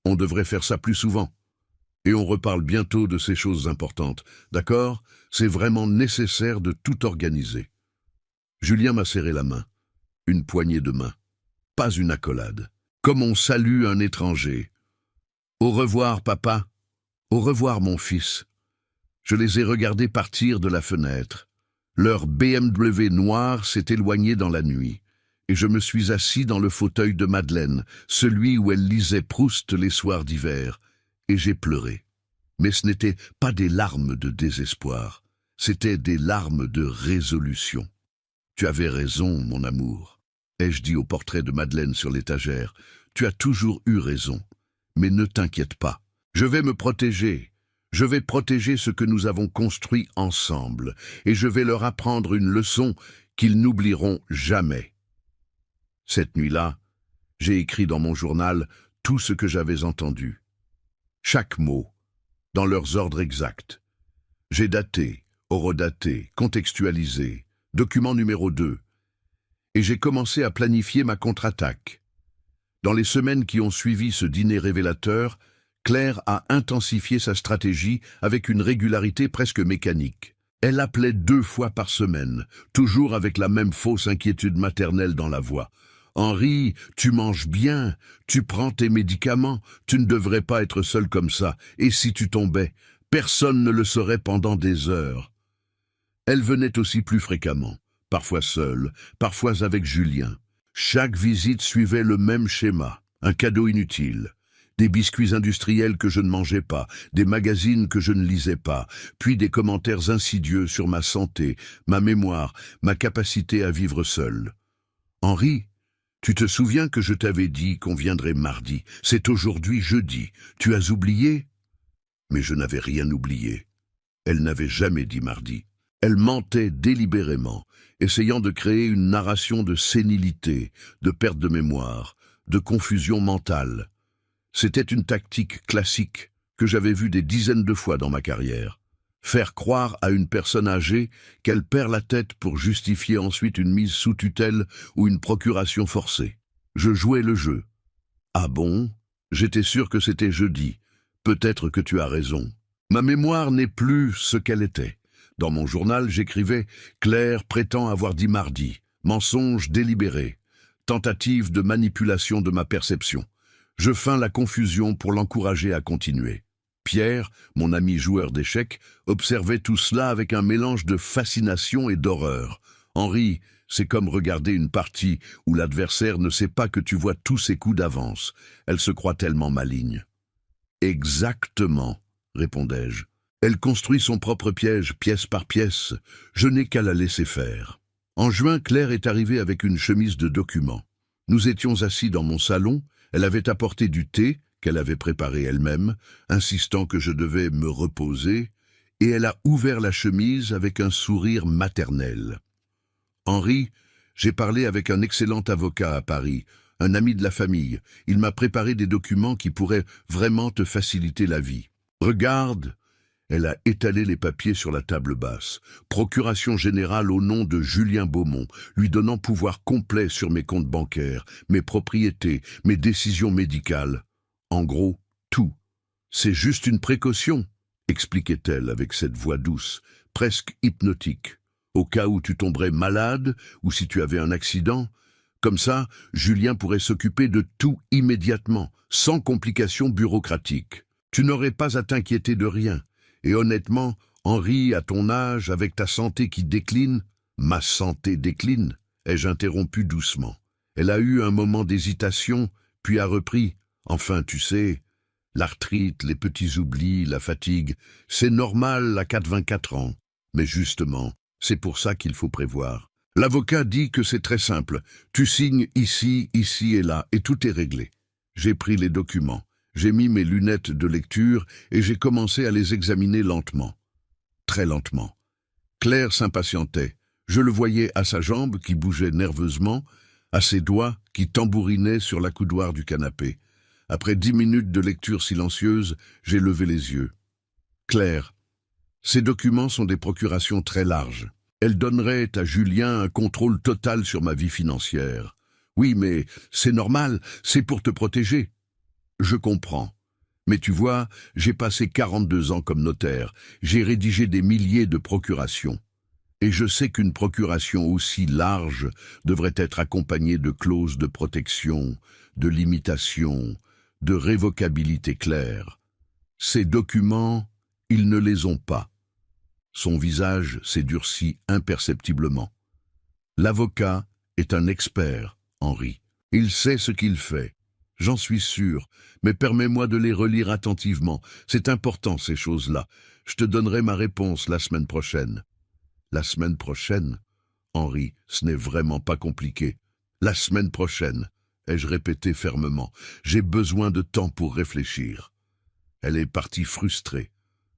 On devrait faire ça plus souvent. Et on reparle bientôt de ces choses importantes. D'accord? C'est vraiment nécessaire de tout organiser. » Julien m'a serré la main. Une poignée de main. Pas une accolade. Comme on salue un étranger. « Au revoir, papa. Au revoir, mon fils. » Je les ai regardés partir de la fenêtre. Leur BMW noir s'est éloigné dans la nuit. Et je me suis assis dans le fauteuil de Madeleine, celui où elle lisait Proust les soirs d'hiver, et j'ai pleuré. Mais ce n'étaient pas des larmes de désespoir, c'étaient des larmes de résolution. « Tu avais raison, mon amour, » ai-je dit au portrait de Madeleine sur l'étagère. « Tu as toujours eu raison, mais ne t'inquiète pas. Je vais me protéger. Je vais protéger ce que nous avons construit ensemble, et je vais leur apprendre une leçon qu'ils n'oublieront jamais. » Cette nuit-là, j'ai écrit dans mon journal tout ce que j'avais entendu. Chaque mot, dans leurs ordres exacts. J'ai daté, horodaté, contextualisé, document numéro 2. Et j'ai commencé à planifier ma contre-attaque. Dans les semaines qui ont suivi ce dîner révélateur, Claire a intensifié sa stratégie avec une régularité presque mécanique. Elle appelait 2 fois par semaine, toujours avec la même fausse inquiétude maternelle dans la voix. « Henri, tu manges bien, tu prends tes médicaments, tu ne devrais pas être seul comme ça, et si tu tombais, personne ne le saurait pendant des heures. » Elle venait aussi plus fréquemment, parfois seule, parfois avec Julien. Chaque visite suivait le même schéma, un cadeau inutile. Des biscuits industriels que je ne mangeais pas, des magazines que je ne lisais pas, puis des commentaires insidieux sur ma santé, ma mémoire, ma capacité à vivre seul. « Henri, tu te souviens que je t'avais dit qu'on viendrait mardi? C'est aujourd'hui jeudi. Tu as oublié ?» Mais je n'avais rien oublié. Elle n'avait jamais dit mardi. Elle mentait délibérément, essayant de créer une narration de sénilité, de perte de mémoire, de confusion mentale. C'était une tactique classique que j'avais vue des dizaines de fois dans ma carrière. Faire croire à une personne âgée qu'elle perd la tête pour justifier ensuite une mise sous tutelle ou une procuration forcée. Je jouais le jeu. « Ah bon? J'étais sûr que c'était jeudi. Peut-être que tu as raison. » Ma mémoire n'est plus ce qu'elle était. Dans mon journal, j'écrivais « Claire prétend avoir dit mardi. Mensonge délibéré. Tentative de manipulation de ma perception. Je feins la confusion pour l'encourager à continuer. » Pierre, mon ami joueur d'échecs, observait tout cela avec un mélange de fascination et d'horreur. « Henri, c'est comme regarder une partie où l'adversaire ne sait pas que tu vois tous ses coups d'avance. Elle se croit tellement maligne. »« Exactement, » répondais-je. « Elle construit son propre piège, pièce par pièce. Je n'ai qu'à la laisser faire. » En juin, Claire est arrivée avec une chemise de document. Nous étions assis dans mon salon, elle avait apporté du thé, qu'elle avait préparé elle-même, insistant que je devais me reposer, et elle a ouvert la chemise avec un sourire maternel. « Henri, j'ai parlé avec un excellent avocat à Paris, un ami de la famille. Il m'a préparé des documents qui pourraient vraiment te faciliter la vie. Regarde !» Elle a étalé les papiers sur la table basse. « Procuration générale au nom de Julien Beaumont, lui donnant pouvoir complet sur mes comptes bancaires, mes propriétés, mes décisions médicales. En gros, tout. C'est juste une précaution, » expliquait-elle avec cette voix douce, presque hypnotique. « Au cas où tu tomberais malade ou si tu avais un accident. Comme ça, Julien pourrait s'occuper de tout immédiatement, sans complications bureaucratiques. Tu n'aurais pas à t'inquiéter de rien. Et honnêtement, Henri, à ton âge, avec ta santé qui décline... » « Ma santé décline ?» ai-je interrompu doucement. Elle a eu un moment d'hésitation, puis a repris. « Enfin, tu sais, l'arthrite, les petits oublis, la fatigue, c'est normal à 84 ans. Mais justement, c'est pour ça qu'il faut prévoir. L'avocat dit que c'est très simple. Tu signes ici, ici et là, et tout est réglé. » J'ai pris les documents. J'ai mis mes lunettes de lecture et j'ai commencé à les examiner lentement. Très lentement. Claire s'impatientait. Je le voyais à sa jambe qui bougeait nerveusement, à ses doigts qui tambourinaient sur l'accoudoir du canapé. Après 10 minutes de lecture silencieuse, j'ai levé les yeux. Claire, ces documents sont des procurations très larges. Elles donneraient à Julien un contrôle total sur ma vie financière. Oui, mais c'est normal, c'est pour te protéger. Je comprends. Mais tu vois, j'ai passé 42 ans comme notaire. J'ai rédigé des milliers de procurations. Et je sais qu'une procuration aussi large devrait être accompagnée de clauses de protection, de limitation, de révocabilité claire. Ces documents, ils ne les ont pas. Son visage s'est durci imperceptiblement. L'avocat est un expert, Henri. Il sait ce qu'il fait. J'en suis sûr, mais permets-moi de les relire attentivement. C'est important, ces choses-là. Je te donnerai ma réponse la semaine prochaine. La semaine prochaine, Henri, ce n'est vraiment pas compliqué. La semaine prochaine, ai-je répété fermement. J'ai besoin de temps pour réfléchir. Elle est partie frustrée.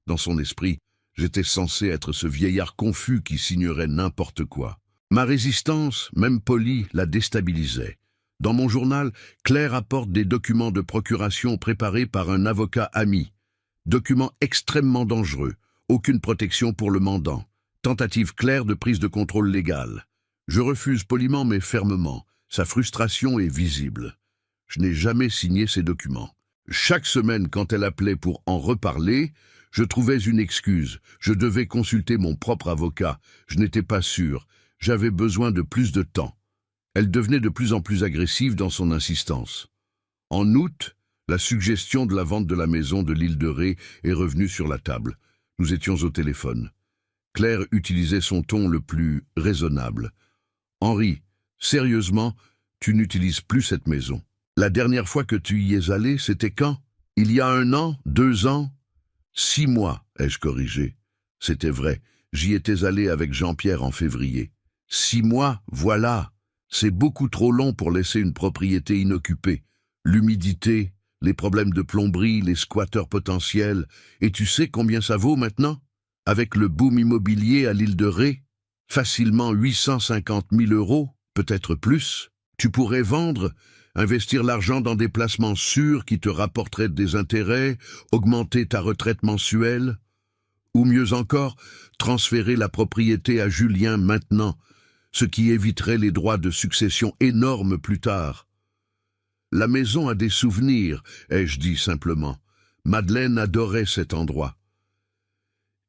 Dans son esprit, j'étais censé être ce vieillard confus qui signerait n'importe quoi. Ma résistance, même polie, la déstabilisait. Dans mon journal, Claire apporte des documents de procuration préparés par un avocat ami. Documents extrêmement dangereux, aucune protection pour le mandant. Tentative claire de prise de contrôle légal. Je refuse poliment mais fermement. Sa frustration est visible. Je n'ai jamais signé ces documents. Chaque semaine, quand elle appelait pour en reparler, je trouvais une excuse. Je devais consulter mon propre avocat. Je n'étais pas sûr. J'avais besoin de plus de temps. Elle devenait de plus en plus agressive dans son insistance. En août, la suggestion de la vente de la maison de l'île de Ré est revenue sur la table. Nous étions au téléphone. Claire utilisait son ton le plus raisonnable. « Henri, sérieusement, tu n'utilises plus cette maison. La dernière fois que tu y es allé, c'était quand? Il y a 1 an, 2 ans? 6 mois, ai-je corrigé. C'était vrai, j'y étais allé avec Jean-Pierre en février. 6 mois, voilà. C'est beaucoup trop long pour laisser une propriété inoccupée. L'humidité, les problèmes de plomberie, les squatteurs potentiels. Et tu sais combien ça vaut maintenant? Avec le boom immobilier à l'île de Ré, facilement 850 000 €, peut-être plus. Tu pourrais vendre, investir l'argent dans des placements sûrs qui te rapporteraient des intérêts, augmenter ta retraite mensuelle, ou mieux encore, transférer la propriété à Julien maintenant, ce qui éviterait les droits de succession énormes plus tard. La maison a des souvenirs, ai-je dit simplement. Madeleine adorait cet endroit.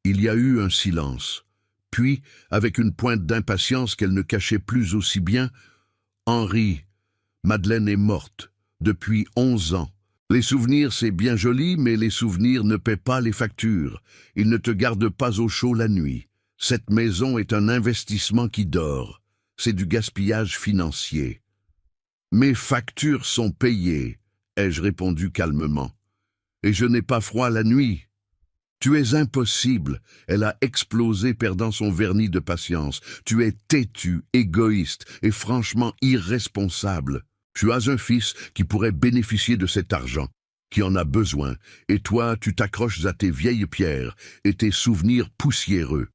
Il y a eu un silence. Puis, avec une pointe d'impatience qu'elle ne cachait plus aussi bien, « Henri, Madeleine est morte, depuis 11 ans. Les souvenirs, c'est bien joli, mais les souvenirs ne paient pas les factures. Ils ne te gardent pas au chaud la nuit. Cette maison est un investissement qui dort. C'est du gaspillage financier. »« Mes factures sont payées, » ai-je répondu calmement. « Et je n'ai pas froid la nuit. » « Tu es impossible. » Elle a explosé, perdant son vernis de patience. « Tu es têtu, égoïste et franchement irresponsable. Tu as un fils qui pourrait bénéficier de cet argent, qui en a besoin, et toi, tu t'accroches à tes vieilles pierres et tes souvenirs poussiéreux. »«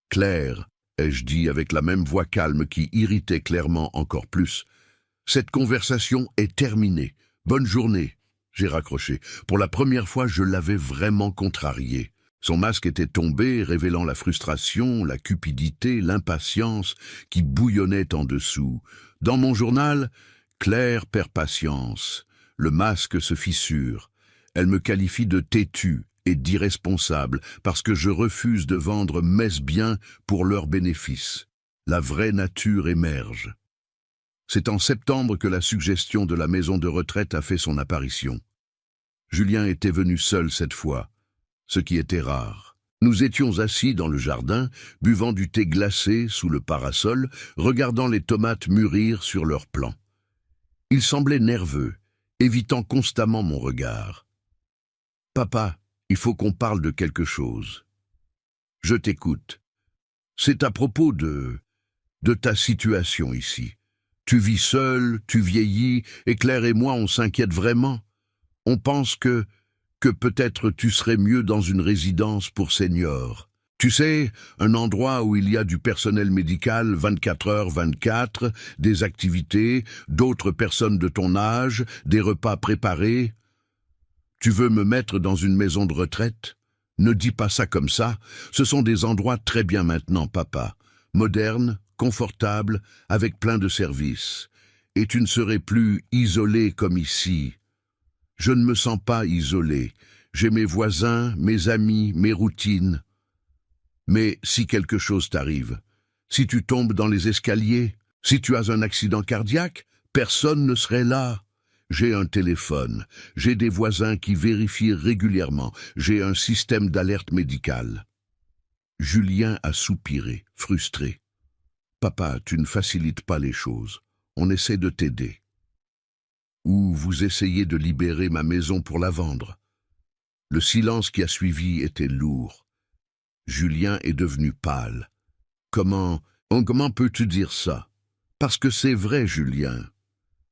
Claire, » ai-je dit avec la même voix calme qui irritait clairement encore plus, « cette conversation est terminée. Bonne journée. » J'ai raccroché. Pour la première fois, je l'avais vraiment contrarié. Son masque était tombé, révélant la frustration, la cupidité, l'impatience qui bouillonnait en dessous. Dans mon journal, Claire perd patience. Le masque se fissure. Elle me qualifie de têtu et d'irresponsable parce que je refuse de vendre mes biens pour leur bénéfice. La vraie nature émerge. C'est en septembre que la suggestion de la maison de retraite a fait son apparition. Julien était venu seul cette fois, ce qui était rare. Nous étions assis dans le jardin, buvant du thé glacé sous le parasol, regardant les tomates mûrir sur leurs plants. Il semblait nerveux, évitant constamment mon regard. « Papa, il faut qu'on parle de quelque chose. »« Je t'écoute. C'est à propos de ta situation ici. Tu vis seul, tu vieillis, et Claire et moi, on s'inquiète vraiment. On pense que peut-être tu serais mieux dans une résidence pour seniors. Tu sais, un endroit où il y a du personnel médical 24h/24, des activités, d'autres personnes de ton âge, des repas préparés. Tu veux me mettre dans une maison de retraite? Ne dis pas ça comme ça. Ce sont des endroits très bien maintenant, papa. Modernes, confortables, avec plein de services. Et tu ne serais plus isolé comme ici. Je ne me sens pas isolé. J'ai mes voisins, mes amis, mes routines. Mais si quelque chose t'arrive, si tu tombes dans les escaliers, si tu as un accident cardiaque, personne ne serait là. J'ai un téléphone, j'ai des voisins qui vérifient régulièrement, j'ai un système d'alerte médicale. Julien a soupiré, frustré. Papa, tu ne facilites pas les choses. On essaie de t'aider. Ou vous essayez de libérer ma maison pour la vendre. Le silence qui a suivi était lourd. Julien est devenu pâle. Comment peux-tu dire ça? Parce que c'est vrai, Julien.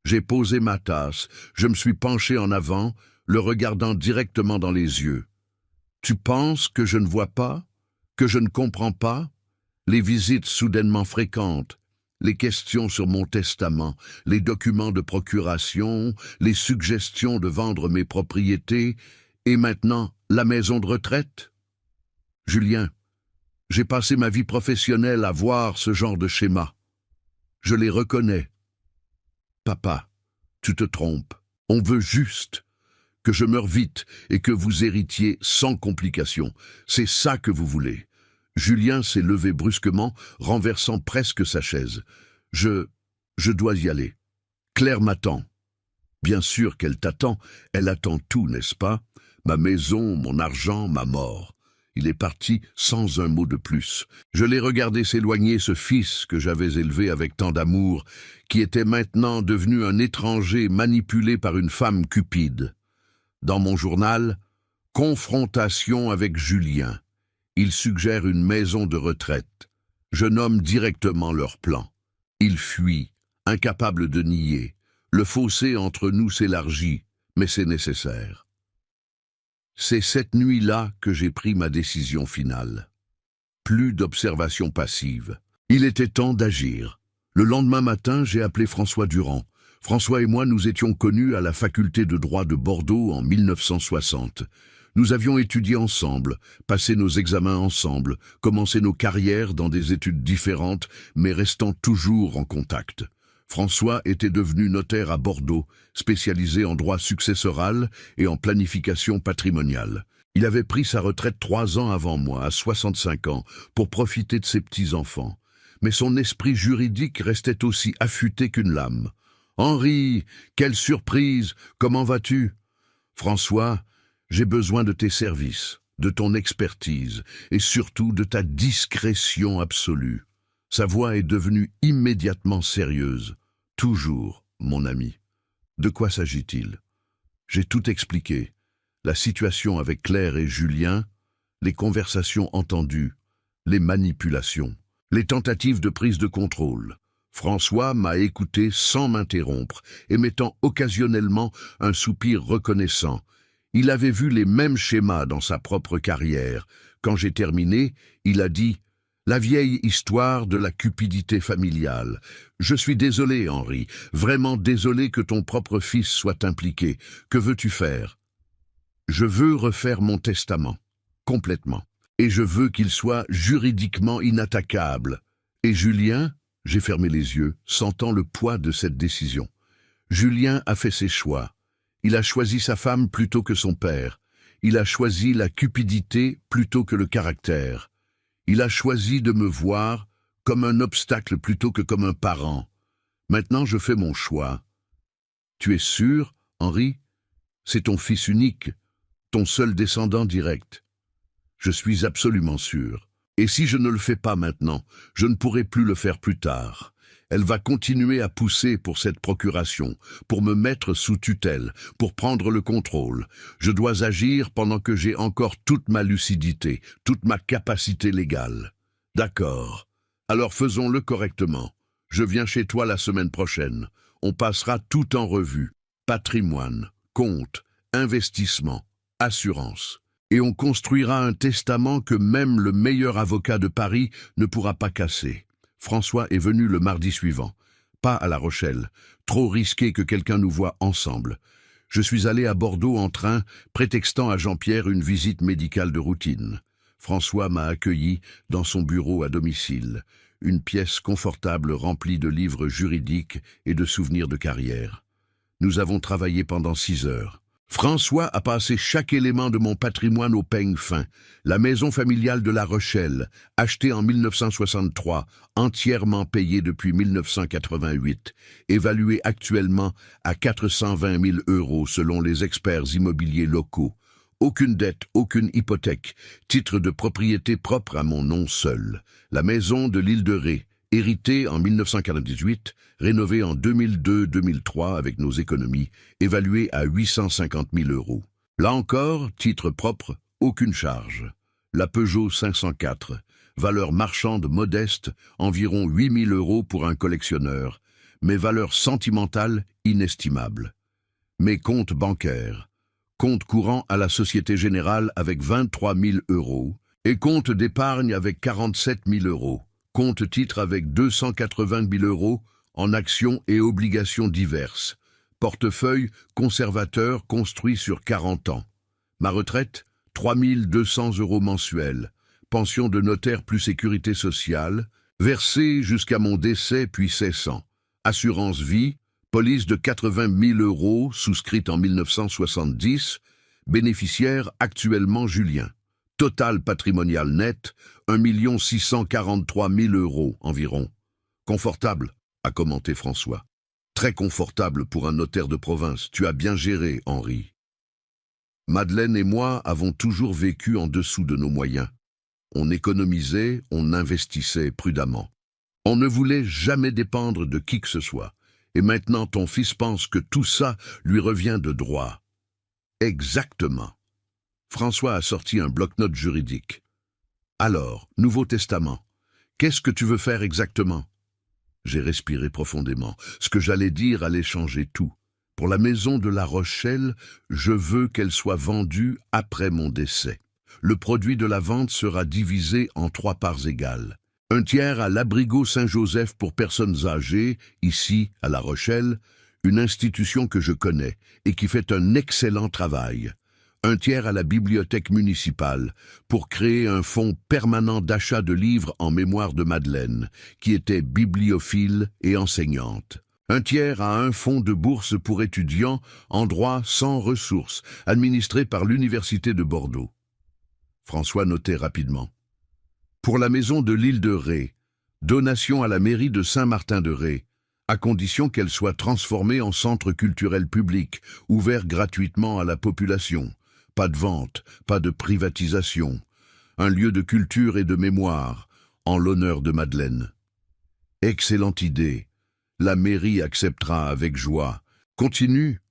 J'ai posé ma tasse, je me suis penché en avant, le regardant directement dans les yeux. Tu penses que je ne vois pas? Que je ne comprends pas? Les visites soudainement fréquentes, les questions sur mon testament, les documents de procuration, les suggestions de vendre mes propriétés, et maintenant la maison de retraite? Julien, j'ai passé ma vie professionnelle à voir ce genre de schéma. Je les reconnais. Papa, tu te trompes. On veut juste que je meure vite et que vous héritiez sans complications. C'est ça que vous voulez. Julien s'est levé brusquement, renversant presque sa chaise. Je dois y aller. Claire m'attend. Bien sûr qu'elle t'attend. Elle attend tout, n'est-ce pas? Ma maison, mon argent, ma mort. Il est parti sans un mot de plus. Je l'ai regardé s'éloigner, ce fils que j'avais élevé avec tant d'amour, qui était maintenant devenu un étranger manipulé par une femme cupide. Dans mon journal, confrontation avec Julien. Il suggère une maison de retraite. Je nomme directement leur plan. Ils fuient, incapables de nier. Le fossé entre nous s'élargit, mais c'est nécessaire. C'est cette nuit-là que j'ai pris ma décision finale. Plus d'observation passive. Il était temps d'agir. Le lendemain matin, j'ai appelé François Durand. François et moi, nous étions connus à la faculté de droit de Bordeaux en 1960. Nous avions étudié ensemble, passé nos examens ensemble, commencé nos carrières dans des études différentes, mais restant toujours en contact. François était devenu notaire à Bordeaux, spécialisé en droit successoral et en planification patrimoniale. Il avait pris sa retraite 3 ans avant moi, à 65 ans, pour profiter de ses petits-enfants. Mais son esprit juridique restait aussi affûté qu'une lame. « Henri, quelle surprise! Comment vas-tu » ?»« François, j'ai besoin de tes services, de ton expertise et surtout de ta discrétion absolue. » Sa voix est devenue immédiatement sérieuse. « Toujours, mon ami. De quoi s'agit-il » J'ai tout expliqué. La situation avec Claire et Julien, les conversations entendues, les manipulations, les tentatives de prise de contrôle. François m'a écouté sans m'interrompre, émettant occasionnellement un soupir reconnaissant. Il avait vu les mêmes schémas dans sa propre carrière. Quand j'ai terminé, il a dit « La vieille histoire de la cupidité familiale. Je suis désolé, Henri, vraiment désolé que ton propre fils soit impliqué. Que veux-tu faire ?»« Je veux refaire mon testament, complètement. Et je veux qu'il soit juridiquement inattaquable. Et Julien ?» J'ai fermé les yeux, sentant le poids de cette décision. Julien a fait ses choix. Il a choisi sa femme plutôt que son père. Il a choisi la cupidité plutôt que le caractère. Il a choisi de me voir comme un obstacle plutôt que comme un parent. Maintenant, je fais mon choix. Tu es sûr, Henri? C'est ton fils unique, ton seul descendant direct. Je suis absolument sûr. Et si je ne le fais pas maintenant, je ne pourrai plus le faire plus tard. Elle va continuer à pousser pour cette procuration, pour me mettre sous tutelle, pour prendre le contrôle. Je dois agir pendant que j'ai encore toute ma lucidité, toute ma capacité légale. D'accord. Alors faisons-le correctement. Je viens chez toi la semaine prochaine. On passera tout en revue. Patrimoine, compte, investissement, assurance. Et on construira un testament que même le meilleur avocat de Paris ne pourra pas casser. François est venu le mardi suivant. Pas à La Rochelle. Trop risqué que quelqu'un nous voie ensemble. Je suis allé à Bordeaux en train, prétextant à Jean-Pierre une visite médicale de routine. François m'a accueilli dans son bureau à domicile. Une pièce confortable remplie de livres juridiques et de souvenirs de carrière. Nous avons travaillé pendant 6 heures. François a passé chaque élément de mon patrimoine au peigne fin. La maison familiale de La Rochelle, achetée en 1963, entièrement payée depuis 1988, évaluée actuellement à 420 000 € selon les experts immobiliers locaux. Aucune dette, aucune hypothèque, titre de propriété propre à mon nom seul. La maison de l'île de Ré, héritée en 1998, rénovée en 2002-2003 avec nos économies, évaluée à 850 000 €. Là encore, titre propre, aucune charge. La Peugeot 504, valeur marchande modeste, environ 8 000 € pour un collectionneur, mais valeur sentimentale inestimable. Mes comptes bancaires, compte courant à la Société Générale avec 23 000 € et compte d'épargne avec 47 000 €. Compte titre avec 280 000 € en actions et obligations diverses. Portefeuille conservateur construit sur 40 ans. Ma retraite, 3 200 € mensuels. Pension de notaire plus sécurité sociale, versée jusqu'à mon décès puis cessant. Assurance vie, police de 80 000 € souscrite en 1970, bénéficiaire actuellement Julien. Total patrimonial net, 1 643 000 € environ. Confortable, a commenté François. Très confortable pour un notaire de province. Tu as bien géré, Henri. Madeleine et moi avons toujours vécu en dessous de nos moyens. On économisait, on investissait prudemment. On ne voulait jamais dépendre de qui que ce soit. Et maintenant ton fils pense que tout ça lui revient de droit. Exactement. François a sorti un bloc-notes juridique. Alors, Nouveau Testament, qu'est-ce que tu veux faire exactement? J'ai respiré profondément. Ce que j'allais dire allait changer tout. Pour la maison de La Rochelle, je veux qu'elle soit vendue après mon décès. Le produit de la vente sera divisé en 3 parts égales. Un tiers à l'Abrigo Saint-Joseph pour personnes âgées, ici, à La Rochelle, une institution que je connais et qui fait un excellent travail. Un tiers à la bibliothèque municipale pour créer un fonds permanent d'achat de livres en mémoire de Madeleine, qui était bibliophile et enseignante. Un tiers à un fonds de bourse pour étudiants en droit sans ressources, administré par l'Université de Bordeaux. François notait rapidement. Pour la maison de l'île de Ré, donation à la mairie de Saint-Martin-de-Ré, à condition qu'elle soit transformée en centre culturel public, ouvert gratuitement à la population. Pas de vente, pas de privatisation. Un lieu de culture et de mémoire, en l'honneur de Madeleine. Excellente idée. La mairie acceptera avec joie. Continue.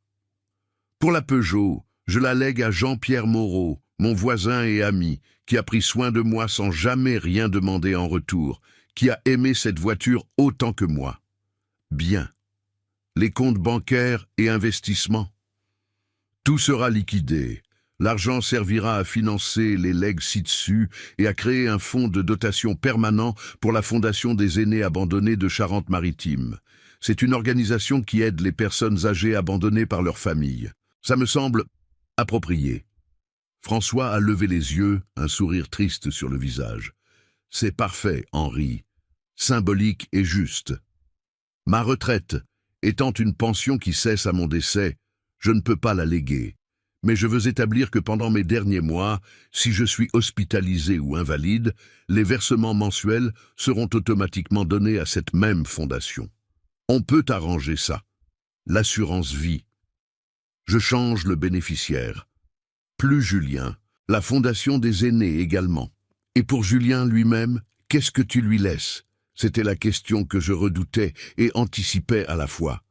Pour la Peugeot, je la lègue à Jean-Pierre Moreau, mon voisin et ami, qui a pris soin de moi sans jamais rien demander en retour, qui a aimé cette voiture autant que moi. Bien. Les comptes bancaires et investissements. Tout sera liquidé. L'argent servira à financer les legs ci-dessus et à créer un fonds de dotation permanent pour la Fondation des aînés abandonnés de Charente-Maritime. C'est une organisation qui aide les personnes âgées abandonnées par leur famille. Ça me semble approprié. François a levé les yeux, un sourire triste sur le visage. C'est parfait, Henri. Symbolique et juste. Ma retraite, étant une pension qui cesse à mon décès, je ne peux pas la léguer. Mais je veux établir que pendant mes derniers mois, si je suis hospitalisé ou invalide, les versements mensuels seront automatiquement donnés à cette même fondation. On peut arranger ça. L'assurance vie. Je change le bénéficiaire. Plus Julien, la fondation des aînés également. Et pour Julien lui-même, qu'est-ce que tu lui laisses? C'était la question que je redoutais et anticipais à la fois.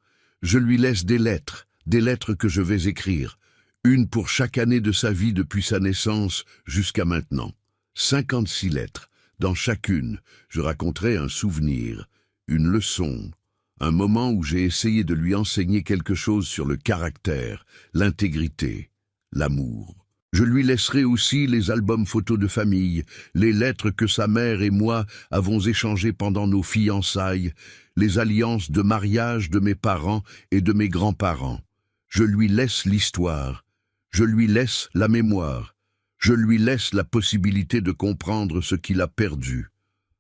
Je lui laisse des lettres que je vais écrire. Une pour chaque année de sa vie depuis sa naissance jusqu'à maintenant. 56 lettres. Dans chacune, je raconterai un souvenir, une leçon, un moment où j'ai essayé de lui enseigner quelque chose sur le caractère, l'intégrité, l'amour. Je lui laisserai aussi les albums photos de famille, les lettres que sa mère et moi avons échangées pendant nos fiançailles, les alliances de mariage de mes parents et de mes grands-parents. Je lui laisse l'histoire, je lui laisse la mémoire, je lui laisse la possibilité de comprendre ce qu'il a perdu.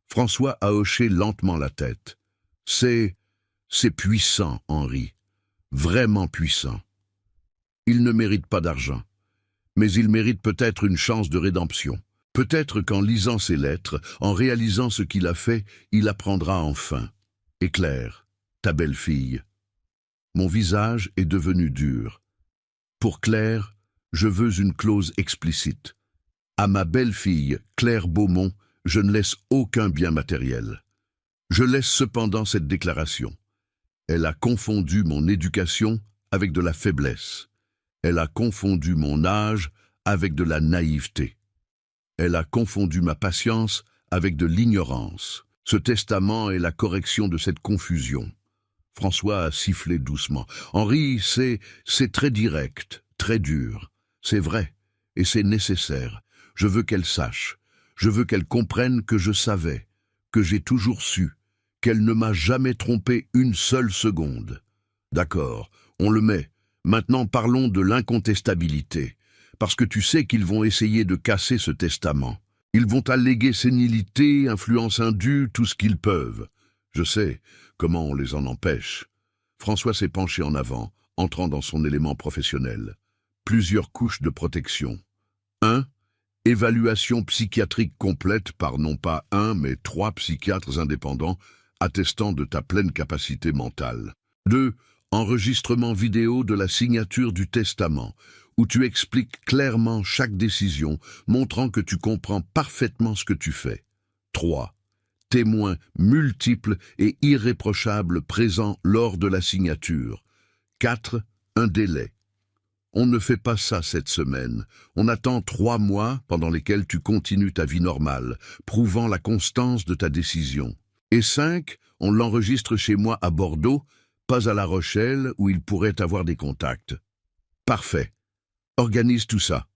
François a hoché lentement la tête. C'est puissant, Henri, vraiment puissant. Il ne mérite pas d'argent. Mais il mérite peut-être une chance de rédemption. Peut-être qu'en lisant ces lettres, en réalisant ce qu'il a fait, il apprendra enfin. Et Claire, ta belle-fille. Mon visage est devenu dur. Pour Claire, je veux une clause explicite. À ma belle-fille, Claire Beaumont, je ne laisse aucun bien matériel. Je laisse cependant cette déclaration. Elle a confondu mon éducation avec de la faiblesse. Elle a confondu mon âge avec de la naïveté. Elle a confondu ma patience avec de l'ignorance. Ce testament est la correction de cette confusion. François a sifflé doucement. Henri, c'est très direct, très dur. C'est vrai, et c'est nécessaire. Je veux qu'elle sache. Je veux qu'elle comprenne que je savais, que j'ai toujours su, qu'elle ne m'a jamais trompé une seule seconde. D'accord, on le met. Maintenant parlons de l'incontestabilité, parce que tu sais qu'ils vont essayer de casser ce testament. Ils vont alléguer sénilité, influence indue, tout ce qu'ils peuvent. Je sais comment on les en empêche. François s'est penché en avant, entrant dans son élément professionnel. Plusieurs couches de protection. 1. Évaluation psychiatrique complète par non pas 1, mais 3 psychiatres indépendants attestant de ta pleine capacité mentale. 2. Enregistrement vidéo de la signature du testament, où tu expliques clairement chaque décision, montrant que tu comprends parfaitement ce que tu fais. 3. Témoins multiples et irréprochables présents lors de la signature. 4. Un délai. On ne fait pas ça cette semaine. On attend 3 mois pendant lesquels tu continues ta vie normale, prouvant la constance de ta décision. Et 5. On l'enregistre chez moi à Bordeaux, pas à La Rochelle, où il pourrait avoir des contacts. Parfait. Organise tout ça.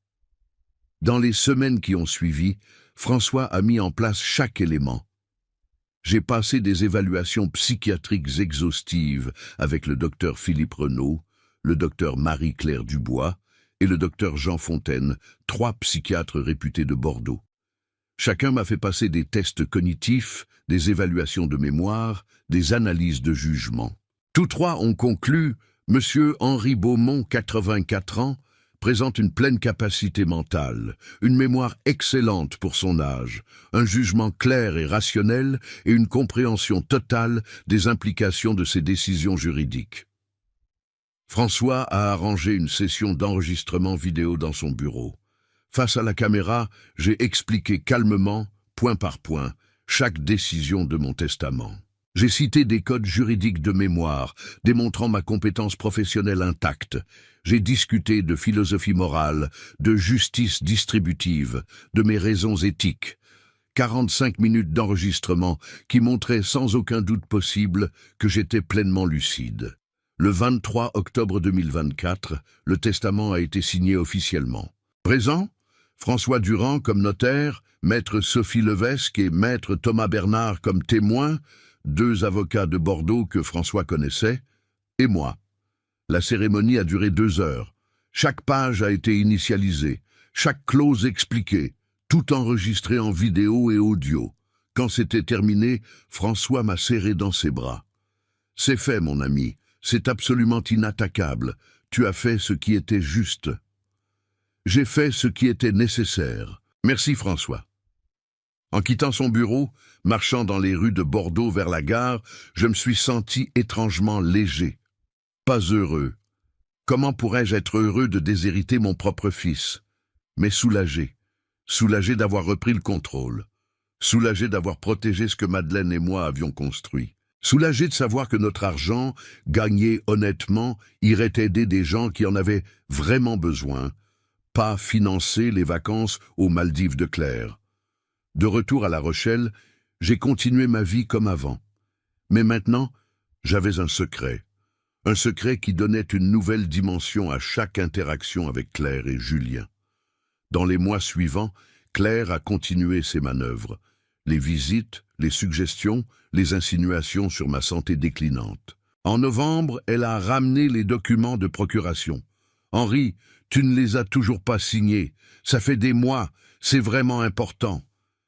Dans les semaines qui ont suivi, François a mis en place chaque élément. J'ai passé des évaluations psychiatriques exhaustives avec le docteur Philippe Renaud, le docteur Marie-Claire Dubois et le docteur Jean Fontaine, 3 psychiatres réputés de Bordeaux. Chacun m'a fait passer des tests cognitifs, des évaluations de mémoire, des analyses de jugement. Tous 3 ont conclu « Monsieur Henri Beaumont, 84 ans, présente une pleine capacité mentale, une mémoire excellente pour son âge, un jugement clair et rationnel et une compréhension totale des implications de ses décisions juridiques. » François a arrangé une session d'enregistrement vidéo dans son bureau. Face à la caméra, j'ai expliqué calmement, point par point, chaque décision de mon testament. J'ai cité des codes juridiques de mémoire, démontrant ma compétence professionnelle intacte. J'ai discuté de philosophie morale, de justice distributive, de mes raisons éthiques. 45 minutes d'enregistrement qui montraient sans aucun doute possible que j'étais pleinement lucide. Le 23 octobre 2024, le testament a été signé officiellement. Présent, François Durand comme notaire, maître Sophie Levesque et maître Thomas Bernard comme témoins, 2 avocats de Bordeaux que François connaissait, et moi. La cérémonie a duré 2 heures. Chaque page a été initialisée, chaque clause expliquée, tout enregistré en vidéo et audio. Quand c'était terminé, François m'a serré dans ses bras. « C'est fait, mon ami, c'est absolument inattaquable. Tu as fait ce qui était juste. J'ai fait ce qui était nécessaire. Merci, François. » En quittant son bureau, marchant dans les rues de Bordeaux vers la gare, je me suis senti étrangement léger. Pas heureux. Comment pourrais-je être heureux de déshériter mon propre fils? Mais soulagé. Soulagé d'avoir repris le contrôle. Soulagé d'avoir protégé ce que Madeleine et moi avions construit. Soulagé de savoir que notre argent, gagné honnêtement, irait aider des gens qui en avaient vraiment besoin, pas financer les vacances aux Maldives de Claire. De retour à La Rochelle, j'ai continué ma vie comme avant. Mais maintenant, j'avais un secret. Un secret qui donnait une nouvelle dimension à chaque interaction avec Claire et Julien. Dans les mois suivants, Claire a continué ses manœuvres. Les visites, les suggestions, les insinuations sur ma santé déclinante. En novembre, elle a ramené les documents de procuration. « Henri, tu ne les as toujours pas signés. Ça fait des mois, c'est vraiment important. »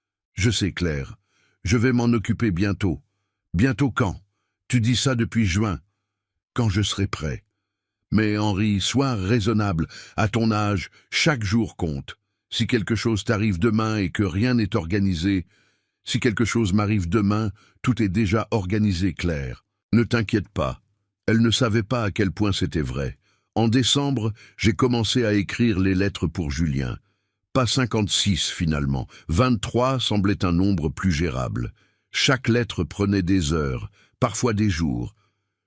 « Je sais, Claire. Je vais m'en occuper bientôt. » « Bientôt quand? Tu dis ça depuis juin. » « Quand je serai prêt. » « Mais Henri, sois raisonnable. À ton âge, chaque jour compte. Si quelque chose t'arrive demain et que rien n'est organisé, si quelque chose m'arrive demain, tout est déjà organisé, Claire. Ne t'inquiète pas. » Elle ne savait pas à quel point c'était vrai. En décembre, j'ai commencé à écrire les lettres pour Julien. Pas 56 finalement, 23 semblait un nombre plus gérable. Chaque lettre prenait des heures, parfois des jours.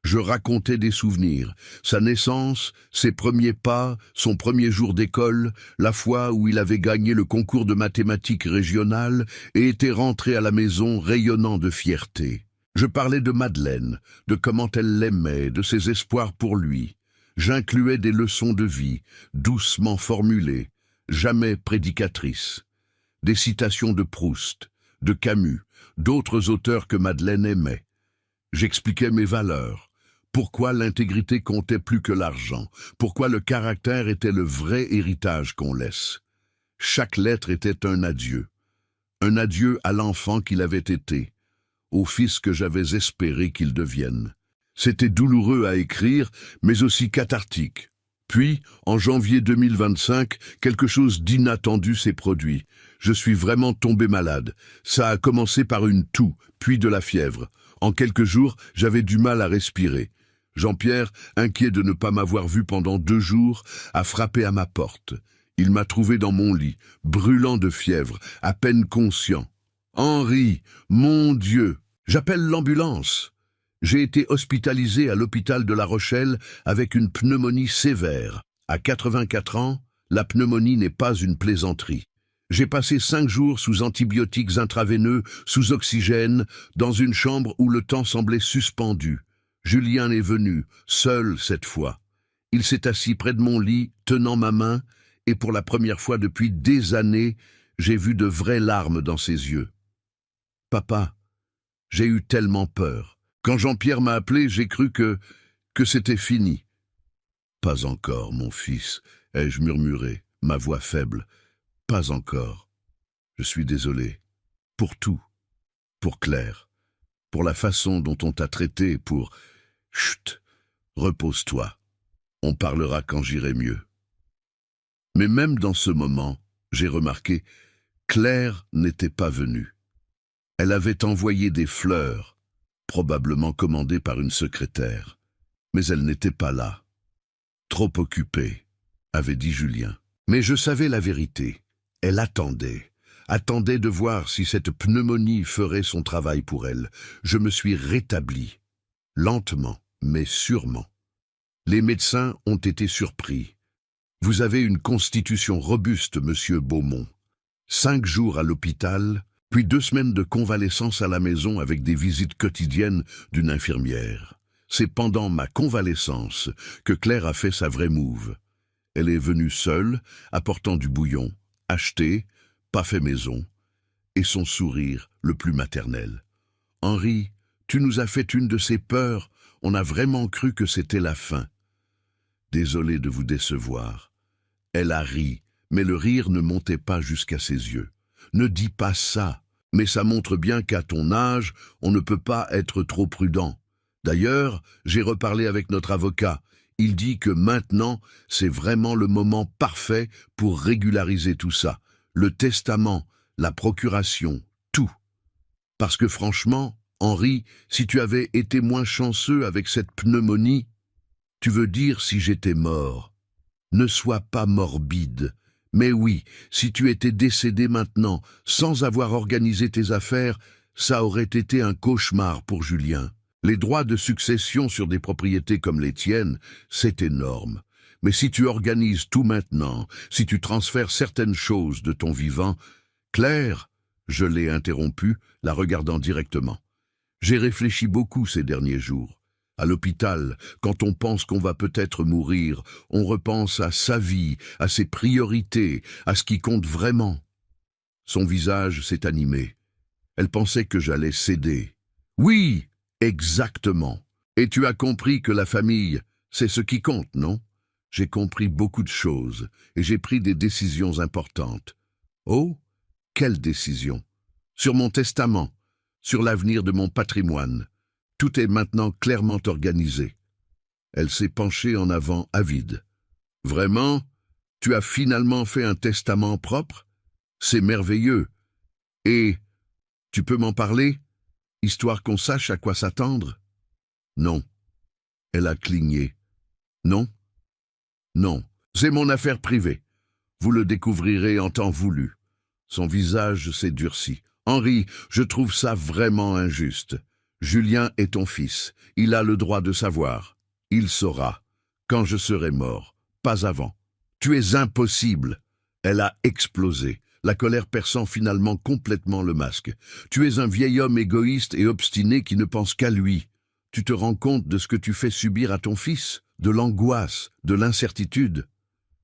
Je racontais des souvenirs, sa naissance, ses premiers pas, son premier jour d'école, la fois où il avait gagné le concours de mathématiques régional et était rentré à la maison rayonnant de fierté. Je parlais de Madeleine, de comment elle l'aimait, de ses espoirs pour lui. J'incluais des leçons de vie, doucement formulées, jamais prédicatrices. Des citations de Proust, de Camus, d'autres auteurs que Madeleine aimait. J'expliquais mes valeurs. Pourquoi l'intégrité comptait plus que l'argent? Pourquoi le caractère était le vrai héritage qu'on laisse? Chaque lettre était un adieu. Un adieu à l'enfant qu'il avait été, au fils que j'avais espéré qu'il devienne. C'était douloureux à écrire, mais aussi cathartique. Puis, en janvier 2025, quelque chose d'inattendu s'est produit. Je suis vraiment tombé malade. Ça a commencé par une toux, puis de la fièvre. En quelques jours, j'avais du mal à respirer. Jean-Pierre, inquiet de ne pas m'avoir vu pendant 2 jours, a frappé à ma porte. Il m'a trouvé dans mon lit, brûlant de fièvre, à peine conscient. « Henri, mon Dieu, j'appelle l'ambulance !» J'ai été hospitalisé à l'hôpital de La Rochelle avec une pneumonie sévère. À 84 ans, la pneumonie n'est pas une plaisanterie. J'ai passé 5 jours sous antibiotiques intraveineux, sous oxygène, dans une chambre où le temps semblait suspendu. Julien est venu, seul cette fois. Il s'est assis près de mon lit, tenant ma main, et pour la première fois depuis des années, j'ai vu de vraies larmes dans ses yeux. « Papa, j'ai eu tellement peur. Quand Jean-Pierre m'a appelé, j'ai cru que c'était fini. »« Pas encore, mon fils, ai-je murmuré, ma voix faible. Pas encore. Je suis désolé. Pour tout. Pour Claire. Pour la façon dont on t'a traité, pour... Chut, repose-toi. On parlera quand j'irai mieux. » Mais même dans ce moment, j'ai remarqué, Claire n'était pas venue. Elle avait envoyé des fleurs, probablement commandées par une secrétaire. Mais elle n'était pas là. Trop occupée, avait dit Julien. Mais je savais la vérité. Elle attendait de voir si cette pneumonie ferait son travail pour elle. Je me suis rétabli, lentement, mais sûrement. Les médecins ont été surpris. « Vous avez une constitution robuste, monsieur Beaumont. 5 jours à l'hôpital, puis 2 semaines de convalescence à la maison avec des visites quotidiennes d'une infirmière. C'est pendant ma convalescence que Claire a fait sa vraie move. Elle est venue seule, apportant du bouillon, acheté, pas fait maison, et son sourire le plus maternel. « Henri, tu nous as fait une de ces peurs, on a vraiment cru que c'était la fin. Désolé de vous décevoir. » Elle a ri, mais le rire ne montait pas jusqu'à ses yeux. « Ne dis pas ça, mais ça montre bien qu'à ton âge, on ne peut pas être trop prudent. D'ailleurs, j'ai reparlé avec notre avocat. Il dit que maintenant, c'est vraiment le moment parfait pour régulariser tout ça. Le testament, la procuration, tout. Parce que franchement, Henri, si tu avais été moins chanceux avec cette pneumonie, tu veux dire si j'étais mort. Ne sois pas morbide. Mais oui, si tu étais décédé maintenant, sans avoir organisé tes affaires, ça aurait été un cauchemar pour Julien. Les droits de succession sur des propriétés comme les tiennes, c'est énorme. Mais si tu organises tout maintenant, si tu transfères certaines choses de ton vivant... » « Claire, je l'ai interrompue, la regardant directement. J'ai réfléchi beaucoup ces derniers jours. À l'hôpital, quand on pense qu'on va peut-être mourir, on repense à sa vie, à ses priorités, à ce qui compte vraiment. Son visage s'est animé. Elle pensait que j'allais céder. Oui, exactement. Et tu as compris que la famille, c'est ce qui compte, non? J'ai compris beaucoup de choses et j'ai pris des décisions importantes. Oh, quelle décision? Sur mon testament, sur l'avenir de mon patrimoine. Tout est maintenant clairement organisé. Elle s'est penchée en avant, avide. Vraiment? Tu as finalement fait un testament propre? C'est merveilleux. Et tu peux m'en parler, histoire qu'on sache à quoi s'attendre? Non. Elle a cligné. Non? Non. C'est mon affaire privée. Vous le découvrirez en temps voulu. Son visage s'est durci. Henri, je trouve ça vraiment injuste. Julien est ton fils. Il a le droit de savoir. Il saura. Quand je serai mort. Pas avant. Tu es impossible. Elle a explosé, la colère perçant finalement complètement le masque. Tu es un vieil homme égoïste et obstiné qui ne pense qu'à lui. Tu te rends compte de ce que tu fais subir à ton fils? De l'angoisse, de l'incertitude.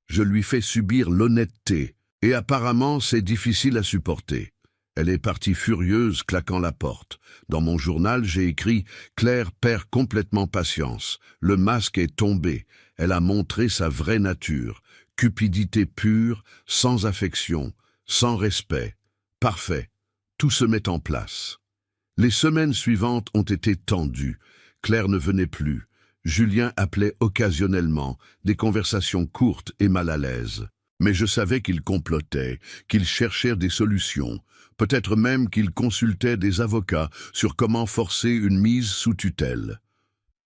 Je lui fais subir l'honnêteté, et apparemment c'est difficile à supporter. Elle est partie furieuse, claquant la porte. Dans mon journal, j'ai écrit « Claire perd complètement patience. Le masque est tombé. Elle a montré sa vraie nature. Cupidité pure, sans affection, sans respect. Parfait. Tout se met en place. » Les semaines suivantes ont été tendues. Claire ne venait plus. Julien appelait occasionnellement, des conversations courtes et mal à l'aise. Mais je savais qu'il complotait, qu'il cherchait des solutions, peut-être même qu'il consultait des avocats sur comment forcer une mise sous tutelle.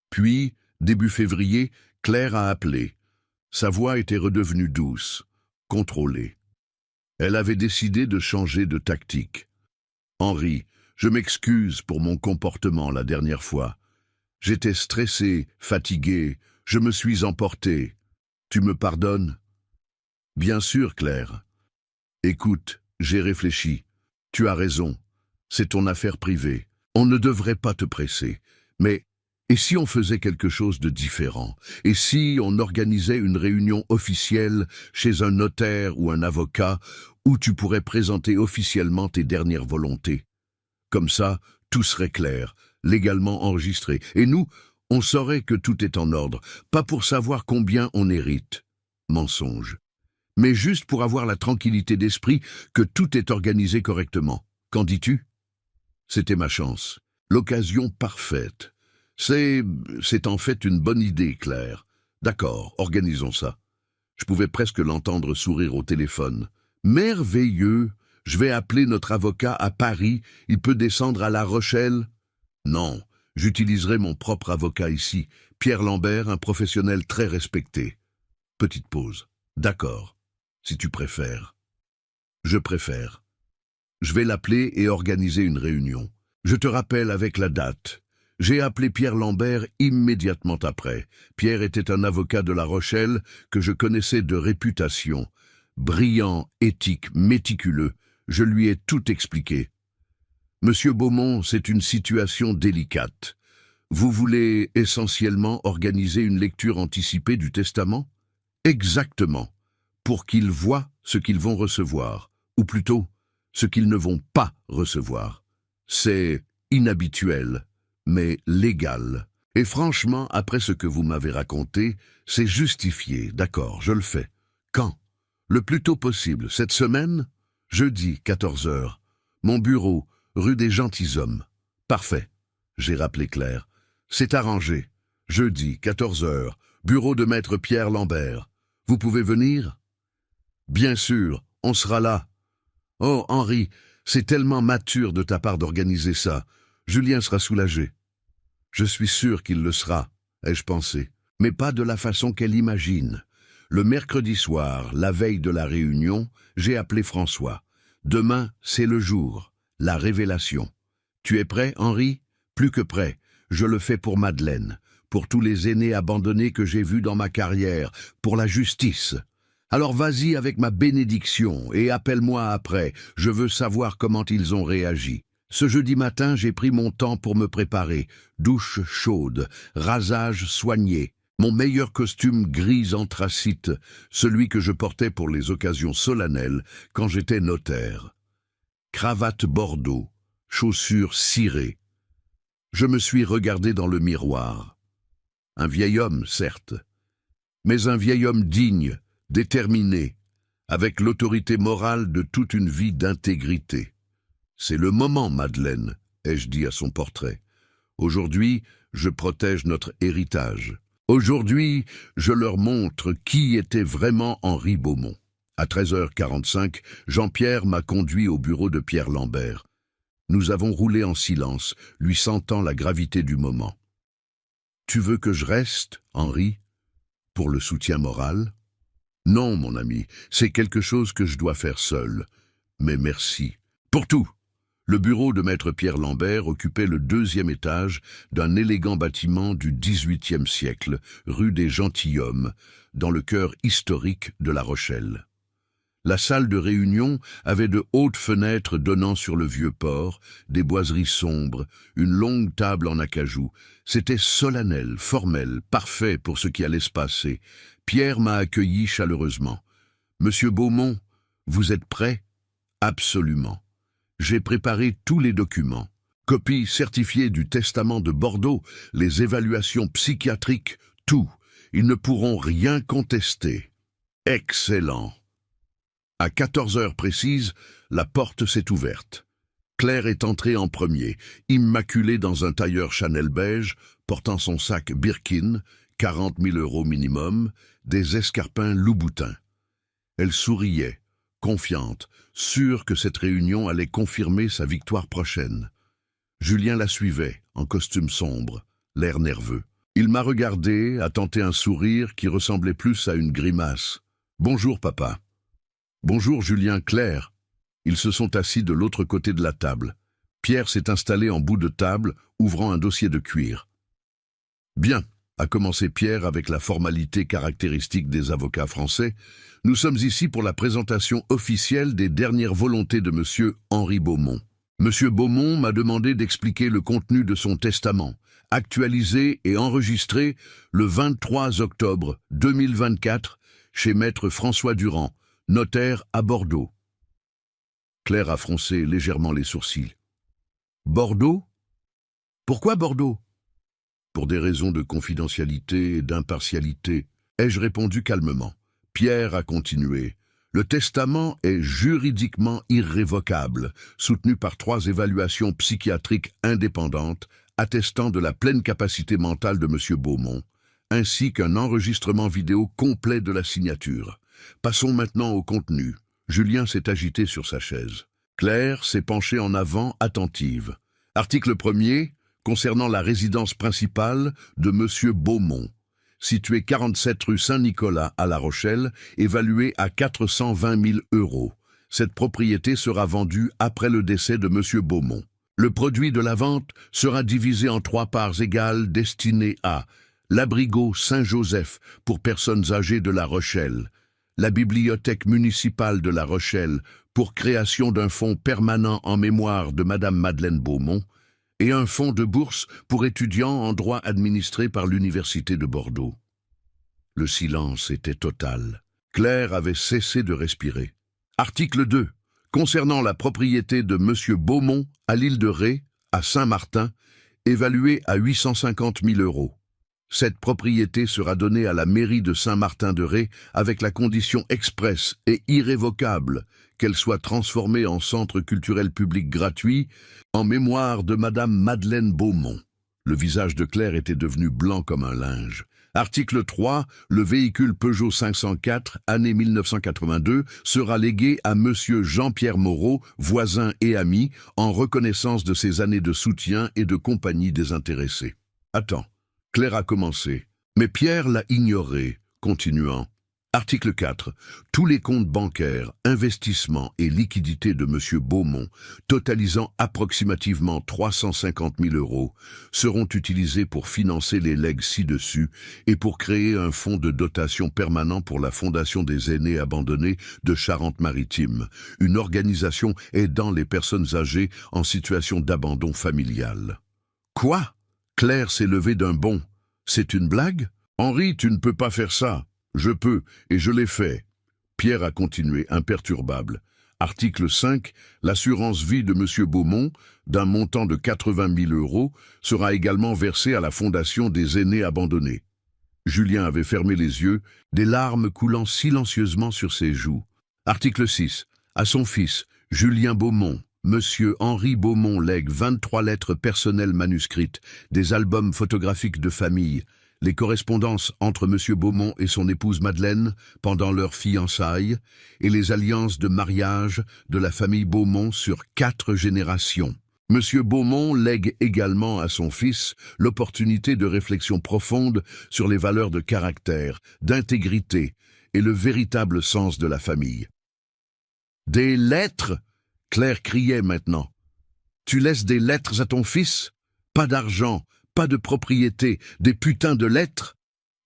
Puis, début février, Claire a appelé. Sa voix était redevenue douce, contrôlée. Elle avait décidé de changer de tactique. « Henri, je m'excuse pour mon comportement la dernière fois. J'étais stressé, fatigué, je me suis emporté. Tu me pardonnes ?» « Bien sûr, Claire. Écoute, j'ai réfléchi. Tu as raison. C'est ton affaire privée. On ne devrait pas te presser. Mais, et si on faisait quelque chose de différent? Et si on organisait une réunion officielle chez un notaire ou un avocat où tu pourrais présenter officiellement tes dernières volontés? Comme ça, tout serait clair, légalement enregistré. Et nous, on saurait que tout est en ordre, pas pour savoir combien on hérite. Mensonge. Mais juste pour avoir la tranquillité d'esprit que tout est organisé correctement. Qu'en dis-tu? C'était ma chance. L'occasion parfaite. C'est en fait une bonne idée, Claire. D'accord, organisons ça. Je pouvais presque l'entendre sourire au téléphone. Merveilleux! Je vais appeler notre avocat à Paris. Il peut descendre à La Rochelle? Non, j'utiliserai mon propre avocat ici. Pierre Lambert, un professionnel très respecté. Petite pause. D'accord. Si tu préfères. Je préfère. Je vais l'appeler et organiser une réunion. Je te rappelle avec la date. J'ai appelé Pierre Lambert immédiatement après. Pierre était un avocat de La Rochelle que je connaissais de réputation. Brillant, éthique, méticuleux. Je lui ai tout expliqué. Monsieur Beaumont, c'est une situation délicate. Vous voulez essentiellement organiser une lecture anticipée du testament? Exactement. Pour qu'ils voient ce qu'ils vont recevoir, ou plutôt, ce qu'ils ne vont pas recevoir. C'est inhabituel, mais légal. Et franchement, après ce que vous m'avez raconté, c'est justifié. D'accord, je le fais. Quand? Le plus tôt possible. Cette semaine? Jeudi, 14 heures. Mon bureau, rue des Gentilshommes. Parfait. J'ai rappelé Claire. C'est arrangé. Jeudi, 14 heures. Bureau de maître Pierre Lambert. Vous pouvez venir? Bien sûr, on sera là. Oh, Henri, c'est tellement mature de ta part d'organiser ça. Julien sera soulagé. Je suis sûr qu'il le sera, ai-je pensé, mais pas de la façon qu'elle imagine. Le mercredi soir, la veille de la réunion, j'ai appelé François. Demain, c'est le jour, la révélation. Tu es prêt, Henri? Plus que prêt. Je le fais pour Madeleine, pour tous les aînés abandonnés que j'ai vus dans ma carrière, pour la justice. Alors vas-y avec ma bénédiction et appelle-moi après. Je veux savoir comment ils ont réagi. Ce jeudi matin, j'ai pris mon temps pour me préparer. Douche chaude, rasage soigné. Mon meilleur costume gris anthracite, celui que je portais pour les occasions solennelles quand j'étais notaire. Cravate bordeaux, chaussures cirées. Je me suis regardé dans le miroir. Un vieil homme, certes, mais un vieil homme digne, déterminé, avec l'autorité morale de toute une vie d'intégrité. C'est le moment, Madeleine, ai-je dit à son portrait. Aujourd'hui, je protège notre héritage. Aujourd'hui, je leur montre qui était vraiment Henri Beaumont. À 13h45, Jean-Pierre m'a conduit au bureau de Pierre Lambert. Nous avons roulé en silence, lui sentant la gravité du moment. « Tu veux que je reste, Henri, pour le soutien moral ?»« Non, mon ami, c'est quelque chose que je dois faire seul. Mais merci. Pour tout !» Le bureau de maître Pierre Lambert occupait le 2e étage d'un élégant bâtiment du XVIIIe siècle, rue des Gentilshommes, dans le cœur historique de La Rochelle. La salle de réunion avait de hautes fenêtres donnant sur le vieux port, des boiseries sombres, une longue table en acajou. C'était solennel, formel, parfait pour ce qui allait se passer. Pierre m'a accueilli chaleureusement. « Monsieur Beaumont, vous êtes prêt ?»« Absolument. J'ai préparé tous les documents. Copie certifiée du testament de Bordeaux, les évaluations psychiatriques, tout. Ils ne pourront rien contester. » Excellent. À 14h précises, la porte s'est ouverte. Claire est entrée en premier, immaculée dans un tailleur Chanel beige, portant son sac Birkin, 40 000 € minimum, des escarpins Louboutin. Elle souriait, confiante, sûre que cette réunion allait confirmer sa victoire prochaine. Julien la suivait, en costume sombre, l'air nerveux. Il m'a regardé, a tenté un sourire qui ressemblait plus à une grimace. « Bonjour, papa. » « Bonjour, Julien, Claire. » Ils se sont assis de l'autre côté de la table. Pierre s'est installé en bout de table, ouvrant un dossier de cuir. « Bien, » a commencé Pierre avec la formalité caractéristique des avocats français, « nous sommes ici pour la présentation officielle des dernières volontés de monsieur Henri Beaumont. Monsieur Beaumont m'a demandé d'expliquer le contenu de son testament, actualisé et enregistré le 23 octobre 2024 chez maître François Durand, notaire à Bordeaux. » Claire a froncé légèrement les sourcils. « Bordeaux ? Pourquoi Bordeaux ? » ?»« Pour des raisons de confidentialité et d'impartialité, » ai-je répondu calmement. Pierre a continué. « Le testament est juridiquement irrévocable, soutenu par 3 évaluations psychiatriques indépendantes attestant de la pleine capacité mentale de M. Beaumont, ainsi qu'un enregistrement vidéo complet de la signature. Passons maintenant au contenu. » Julien s'est agité sur sa chaise. Claire s'est penchée en avant, attentive. Article 1er, concernant la résidence principale de M. Beaumont, située 47 rue Saint-Nicolas à La Rochelle, évaluée à 420 000 €. Cette propriété sera vendue après le décès de M. Beaumont. Le produit de la vente sera divisé en 3 parts égales destinées à l'abrigo Saint-Joseph pour personnes âgées de La Rochelle, la bibliothèque municipale de La Rochelle pour création d'un fonds permanent en mémoire de Madame Madeleine Beaumont et un fonds de bourse pour étudiants en droit administré par l'Université de Bordeaux. Le silence était total. Claire avait cessé de respirer. Article 2. Concernant la propriété de M. Beaumont à l'île de Ré, à Saint-Martin, évaluée à 850 000 €. Cette propriété sera donnée à la mairie de Saint-Martin-de-Ré avec la condition expresse et irrévocable qu'elle soit transformée en centre culturel public gratuit en mémoire de Madame Madeleine Beaumont. Le visage de Claire était devenu blanc comme un linge. Article 3. Le véhicule Peugeot 504, année 1982, sera légué à Monsieur Jean-Pierre Moreau, voisin et ami, en reconnaissance de ses années de soutien et de compagnie des intéressés. Attends. Claire a commencé, mais Pierre l'a ignoré, continuant. Article 4. Tous les comptes bancaires, investissements et liquidités de M. Beaumont, totalisant approximativement 350 000 euros, seront utilisés pour financer les legs ci-dessus et pour créer un fonds de dotation permanent pour la Fondation des aînés abandonnés de Charente-Maritime, une organisation aidant les personnes âgées en situation d'abandon familial. Quoi? Claire s'est levée d'un bond. C'est une blague? Henri, tu ne peux pas faire ça. Je peux, et je l'ai fait. Pierre a continué, imperturbable. Article 5. L'assurance vie de M. Beaumont, d'un montant de 80 000 euros, sera également versée à la Fondation des aînés abandonnés. Julien avait fermé les yeux, des larmes coulant silencieusement sur ses joues. Article 6. À son fils, Julien Beaumont, M. Henri Beaumont lègue 23 lettres personnelles manuscrites, des albums photographiques de famille, les correspondances entre M. Beaumont et son épouse Madeleine pendant leur fiançailles et les alliances de mariage de la famille Beaumont sur 4 générations. M. Beaumont lègue également à son fils l'opportunité de réflexion profonde sur les valeurs de caractère, d'intégrité et le véritable sens de la famille. Des lettres? Claire criait maintenant. Tu laisses des lettres à ton fils? Pas d'argent, pas de propriété, des putains de lettres?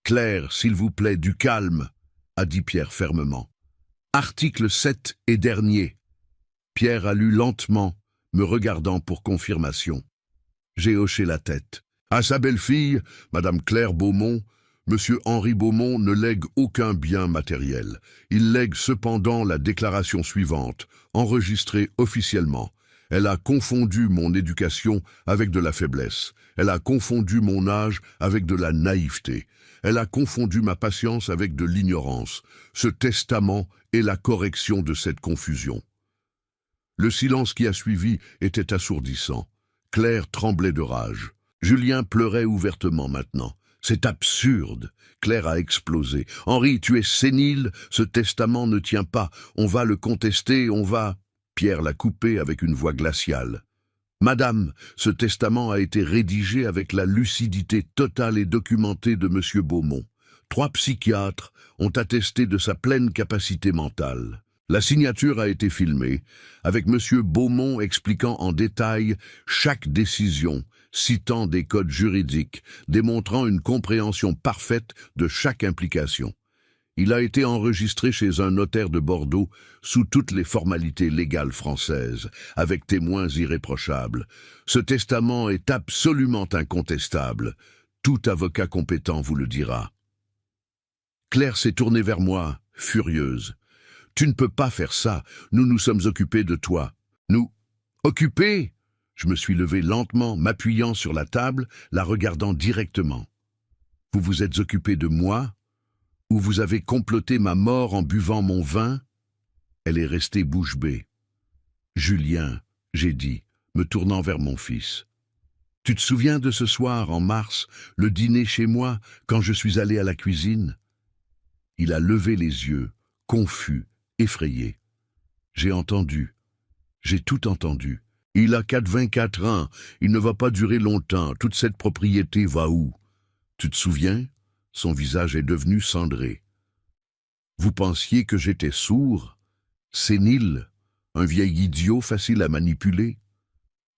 Claire, s'il vous plaît, du calme, a dit Pierre fermement. Article 7 et dernier. Pierre a lu lentement, me regardant pour confirmation. J'ai hoché la tête. À sa belle-fille, Madame Claire Beaumont, Monsieur Henri Beaumont ne lègue aucun bien matériel. Il lègue cependant la déclaration suivante, enregistrée officiellement. Elle a confondu mon éducation avec de la faiblesse. Elle a confondu mon âge avec de la naïveté. Elle a confondu ma patience avec de l'ignorance. Ce testament est la correction de cette confusion. Le silence qui a suivi était assourdissant. Claire tremblait de rage. Julien pleurait ouvertement maintenant. C'est absurde. Claire a explosé. Henri, tu es sénile, ce testament ne tient pas. On va le contester, on va... Pierre l'a coupé avec une voix glaciale. Madame, ce testament a été rédigé avec la lucidité totale et documentée de M. Beaumont. 3 psychiatres ont attesté de sa pleine capacité mentale. La signature a été filmée, avec M. Beaumont expliquant en détail chaque décision, citant des codes juridiques, démontrant une compréhension parfaite de chaque implication. Il a été enregistré chez un notaire de Bordeaux sous toutes les formalités légales françaises, avec témoins irréprochables. Ce testament est absolument incontestable. Tout avocat compétent vous le dira. Claire s'est tournée vers moi, furieuse. Tu ne peux pas faire ça, nous nous sommes occupés de toi. Nous... Occupés? Je me suis levé lentement, m'appuyant sur la table, la regardant directement. Vous vous êtes occupé de moi? Ou vous avez comploté ma mort en buvant mon vin? Elle est restée bouche bée. Julien, j'ai dit, me tournant vers mon fils. Tu te souviens de ce soir, en mars, le dîner chez moi, quand je suis allé à la cuisine? Il a levé les yeux, confus, effrayé. J'ai entendu. J'ai tout entendu. Il a 84 ans, il ne va pas durer longtemps, toute cette propriété va où? Tu te souviens? Son visage est devenu cendré. Vous pensiez que j'étais sourd, sénile, un vieil idiot facile à manipuler?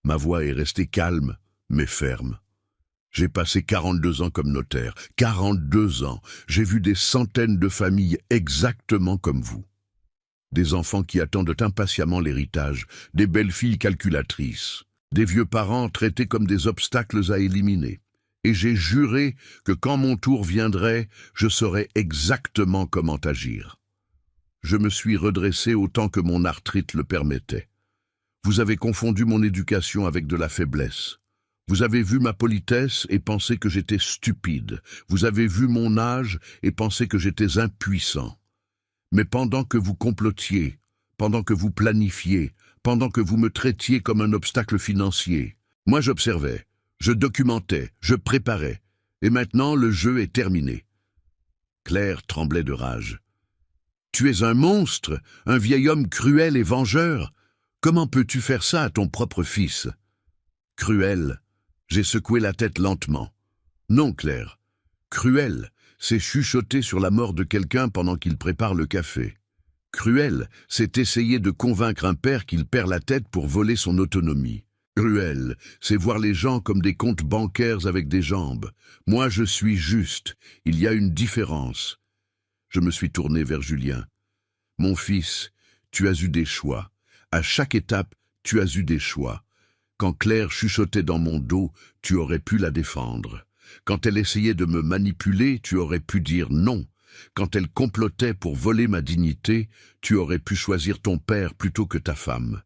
Ma voix est restée calme, mais ferme. J'ai passé 42 ans comme notaire, 42 ans. J'ai vu des centaines de familles exactement comme vous. Des enfants qui attendent impatiemment l'héritage, des belles-filles calculatrices, des vieux parents traités comme des obstacles à éliminer. Et j'ai juré que quand mon tour viendrait, je saurais exactement comment agir. Je me suis redressé autant que mon arthrite le permettait. Vous avez confondu mon éducation avec de la faiblesse. Vous avez vu ma politesse et pensé que j'étais stupide. Vous avez vu mon âge et pensé que j'étais impuissant. Mais pendant que vous complotiez, pendant que vous planifiez, pendant que vous me traitiez comme un obstacle financier, moi j'observais. Je documentais, je préparais, et maintenant le jeu est terminé. Claire tremblait de rage. Tu es un monstre, un vieil homme cruel et vengeur. Comment peux-tu faire ça à ton propre fils? Cruel, j'ai secoué la tête lentement. Non, Claire, cruel, c'est chuchoter sur la mort de quelqu'un pendant qu'il prépare le café. Cruel, c'est essayer de convaincre un père qu'il perd la tête pour voler son autonomie. Cruel, c'est voir les gens comme des comptes bancaires avec des jambes. Moi, je suis juste. Il y a une différence. Je me suis tourné vers Julien. Mon fils, tu as eu des choix. À chaque étape, tu as eu des choix. Quand Claire chuchotait dans mon dos, tu aurais pu la défendre. Quand elle essayait de me manipuler, tu aurais pu dire non. Quand elle complotait pour voler ma dignité, tu aurais pu choisir ton père plutôt que ta femme.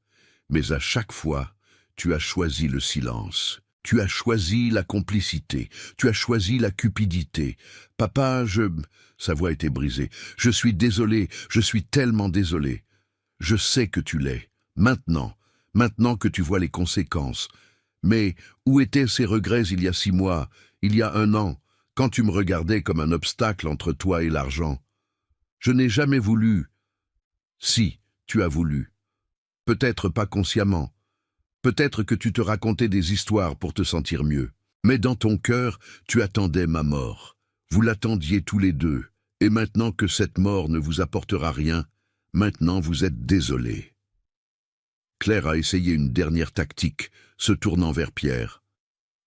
Mais à chaque fois, tu as choisi le silence. Tu as choisi la complicité. Tu as choisi la cupidité. Papa, Sa voix était brisée. Je suis désolé, je suis tellement désolé. Je sais que tu l'es. Maintenant que tu vois les conséquences. Mais où étaient ces regrets il y a 6 mois, il y a 1 an, quand tu me regardais comme un obstacle entre toi et l'argent? Je n'ai jamais voulu. Si, tu as voulu. Peut-être pas consciemment. Peut-être que tu te racontais des histoires pour te sentir mieux. Mais dans ton cœur, tu attendais ma mort. Vous l'attendiez tous les deux. Et maintenant que cette mort ne vous apportera rien, maintenant vous êtes désolés. Claire a essayé une dernière tactique, se tournant vers Pierre.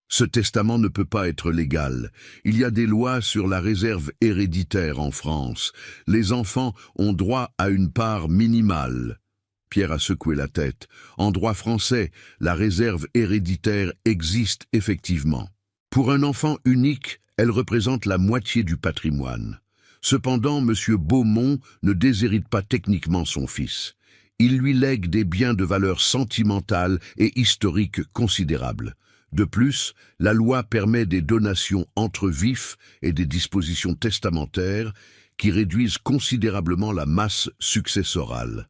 Ce testament ne peut pas être légal. Il y a des lois sur la réserve héréditaire en France. Les enfants ont droit à une part minimale. Pierre a secoué la tête. En droit français, la réserve héréditaire existe effectivement. Pour un enfant unique, elle représente la moitié du patrimoine. Cependant, M. Beaumont ne déshérite pas techniquement son fils. Il lui lègue des biens de valeur sentimentale et historique considérables. De plus, la loi permet des donations entre vifs et des dispositions testamentaires qui réduisent considérablement la masse successorale.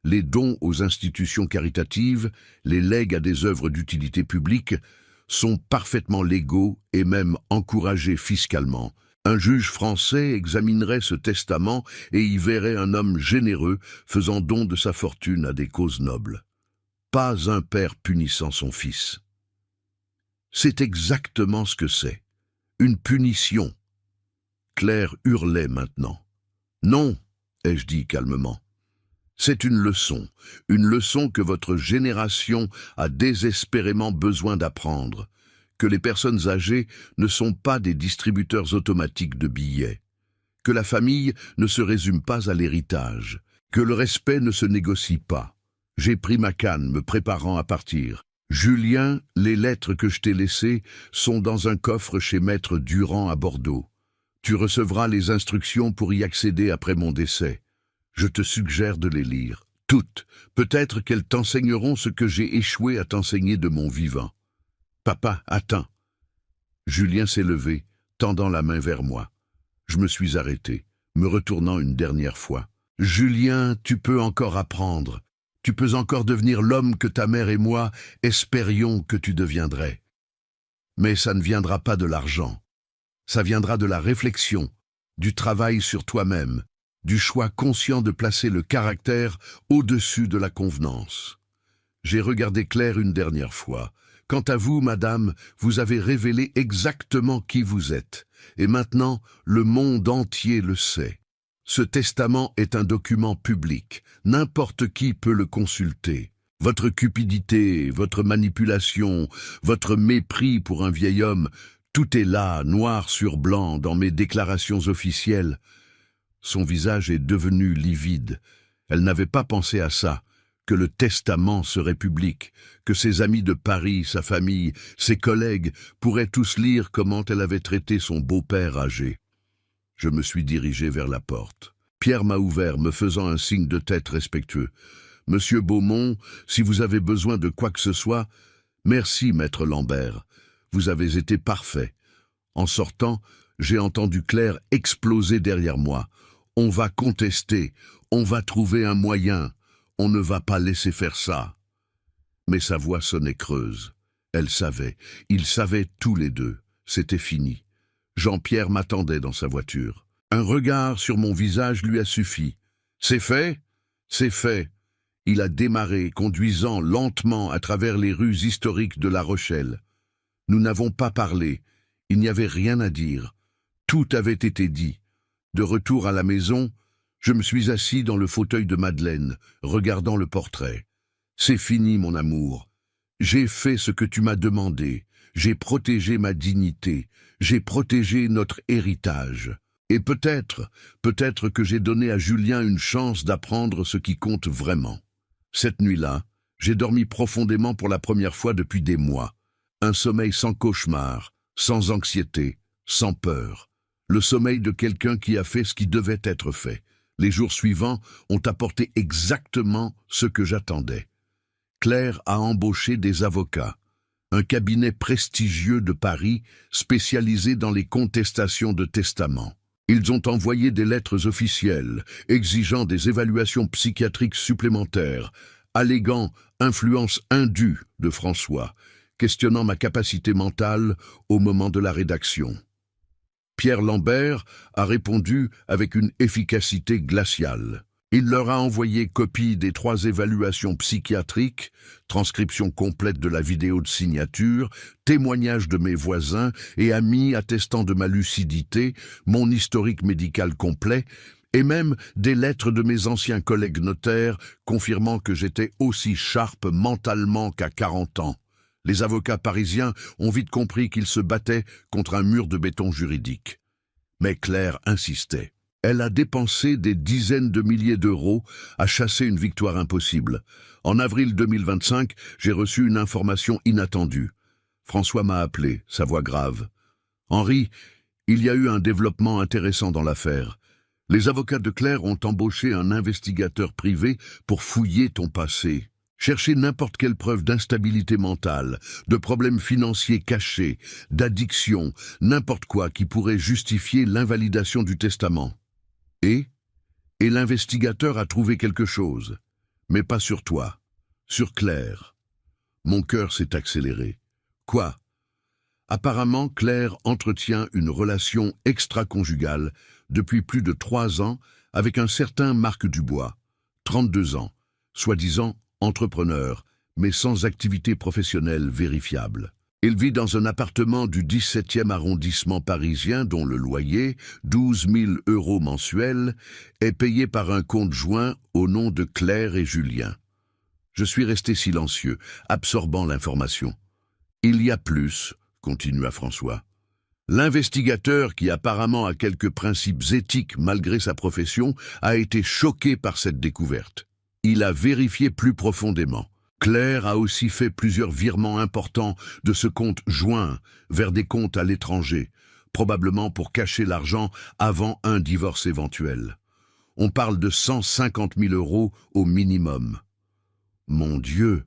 Les dons aux institutions caritatives, les legs à des œuvres d'utilité publique, sont parfaitement légaux et même encouragés fiscalement. Un juge français examinerait ce testament et y verrait un homme généreux faisant don de sa fortune à des causes nobles. Pas un père punissant son fils. C'est exactement ce que c'est. Une punition. Claire hurlait maintenant. Non, ai-je dit calmement. C'est une leçon que votre génération a désespérément besoin d'apprendre, que les personnes âgées ne sont pas des distributeurs automatiques de billets, que la famille ne se résume pas à l'héritage, que le respect ne se négocie pas. J'ai pris ma canne, me préparant à partir. Julien, les lettres que je t'ai laissées sont dans un coffre chez Maître Durand à Bordeaux. Tu recevras les instructions pour y accéder après mon décès. Je te suggère de les lire, toutes. Peut-être qu'elles t'enseigneront ce que j'ai échoué à t'enseigner de mon vivant. Papa, attends. Julien s'est levé, tendant la main vers moi. Je me suis arrêté, me retournant une dernière fois. Julien, tu peux encore apprendre. Tu peux encore devenir l'homme que ta mère et moi espérions que tu deviendrais. Mais ça ne viendra pas de l'argent. Ça viendra de la réflexion, du travail sur toi-même, du choix conscient de placer le caractère au-dessus de la convenance. J'ai regardé Claire une dernière fois. Quant à vous, madame, vous avez révélé exactement qui vous êtes. Et maintenant, le monde entier le sait. Ce testament est un document public. N'importe qui peut le consulter. Votre cupidité, votre manipulation, votre mépris pour un vieil homme, tout est là, noir sur blanc, dans mes déclarations officielles. Son visage est devenu livide. Elle n'avait pas pensé à ça, que le testament serait public, que ses amis de Paris, sa famille, ses collègues pourraient tous lire comment elle avait traité son beau-père âgé. Je me suis dirigé vers la porte. Pierre m'a ouvert, me faisant un signe de tête respectueux. « Monsieur Beaumont, si vous avez besoin de quoi que ce soit, merci, maître Lambert. Vous avez été parfait. » En sortant, j'ai entendu Claire exploser derrière moi. « On va contester, on va trouver un moyen, on ne va pas laisser faire ça. » Mais sa voix sonnait creuse. Elle savait, ils savaient tous les deux. C'était fini. Jean-Pierre m'attendait dans sa voiture. Un regard sur mon visage lui a suffi. « C'est fait ? C'est fait. » Il a démarré, conduisant lentement à travers les rues historiques de La Rochelle. Nous n'avons pas parlé. Il n'y avait rien à dire. Tout avait été dit. De retour à la maison, je me suis assis dans le fauteuil de Madeleine, regardant le portrait. C'est fini, mon amour. J'ai fait ce que tu m'as demandé. J'ai protégé ma dignité. J'ai protégé notre héritage. Et peut-être que j'ai donné à Julien une chance d'apprendre ce qui compte vraiment. Cette nuit-là, j'ai dormi profondément pour la première fois depuis des mois. Un sommeil sans cauchemar, sans anxiété, sans peur. Le sommeil de quelqu'un qui a fait ce qui devait être fait. Les jours suivants ont apporté exactement ce que j'attendais. Claire a embauché des avocats. Un cabinet prestigieux de Paris spécialisé dans les contestations de testament. Ils ont envoyé des lettres officielles, exigeant des évaluations psychiatriques supplémentaires, alléguant influence indue de François, questionnant ma capacité mentale au moment de la rédaction. Pierre Lambert a répondu avec une efficacité glaciale. Il leur a envoyé copie des 3 évaluations psychiatriques, transcription complète de la vidéo de signature, témoignages de mes voisins et amis attestant de ma lucidité, mon historique médical complet, et même des lettres de mes anciens collègues notaires confirmant que j'étais aussi sharp mentalement qu'à 40 ans. Les avocats parisiens ont vite compris qu'ils se battaient contre un mur de béton juridique. Mais Claire insistait. Elle a dépensé des dizaines de milliers d'euros à chasser une victoire impossible. En avril 2025, j'ai reçu une information inattendue. François m'a appelé, sa voix grave. « Henri, il y a eu un développement intéressant dans l'affaire. Les avocats de Claire ont embauché un investigateur privé pour fouiller ton passé. Chercher n'importe quelle preuve d'instabilité mentale, de problèmes financiers cachés, d'addiction, n'importe quoi qui pourrait justifier l'invalidation du testament. Et l'investigateur a trouvé quelque chose, mais pas sur toi, sur Claire. » Mon cœur s'est accéléré. Quoi? Apparemment, Claire entretient une relation extra-conjugale depuis plus de 3 ans avec un certain Marc Dubois, 32 ans, soi-disant entrepreneur, mais sans activité professionnelle vérifiable. Il vit dans un appartement du 17e arrondissement parisien dont le loyer, 12 000 € mensuels, est payé par un compte joint au nom de Claire et Julien. Je suis resté silencieux, absorbant l'information. Il y a plus, continua François. L'investigateur, qui apparemment a quelques principes éthiques malgré sa profession, a été choqué par cette découverte. Il a vérifié plus profondément. Claire a aussi fait plusieurs virements importants de ce compte joint vers des comptes à l'étranger, probablement pour cacher l'argent avant un divorce éventuel. On parle de 150 000 € au minimum. Mon Dieu!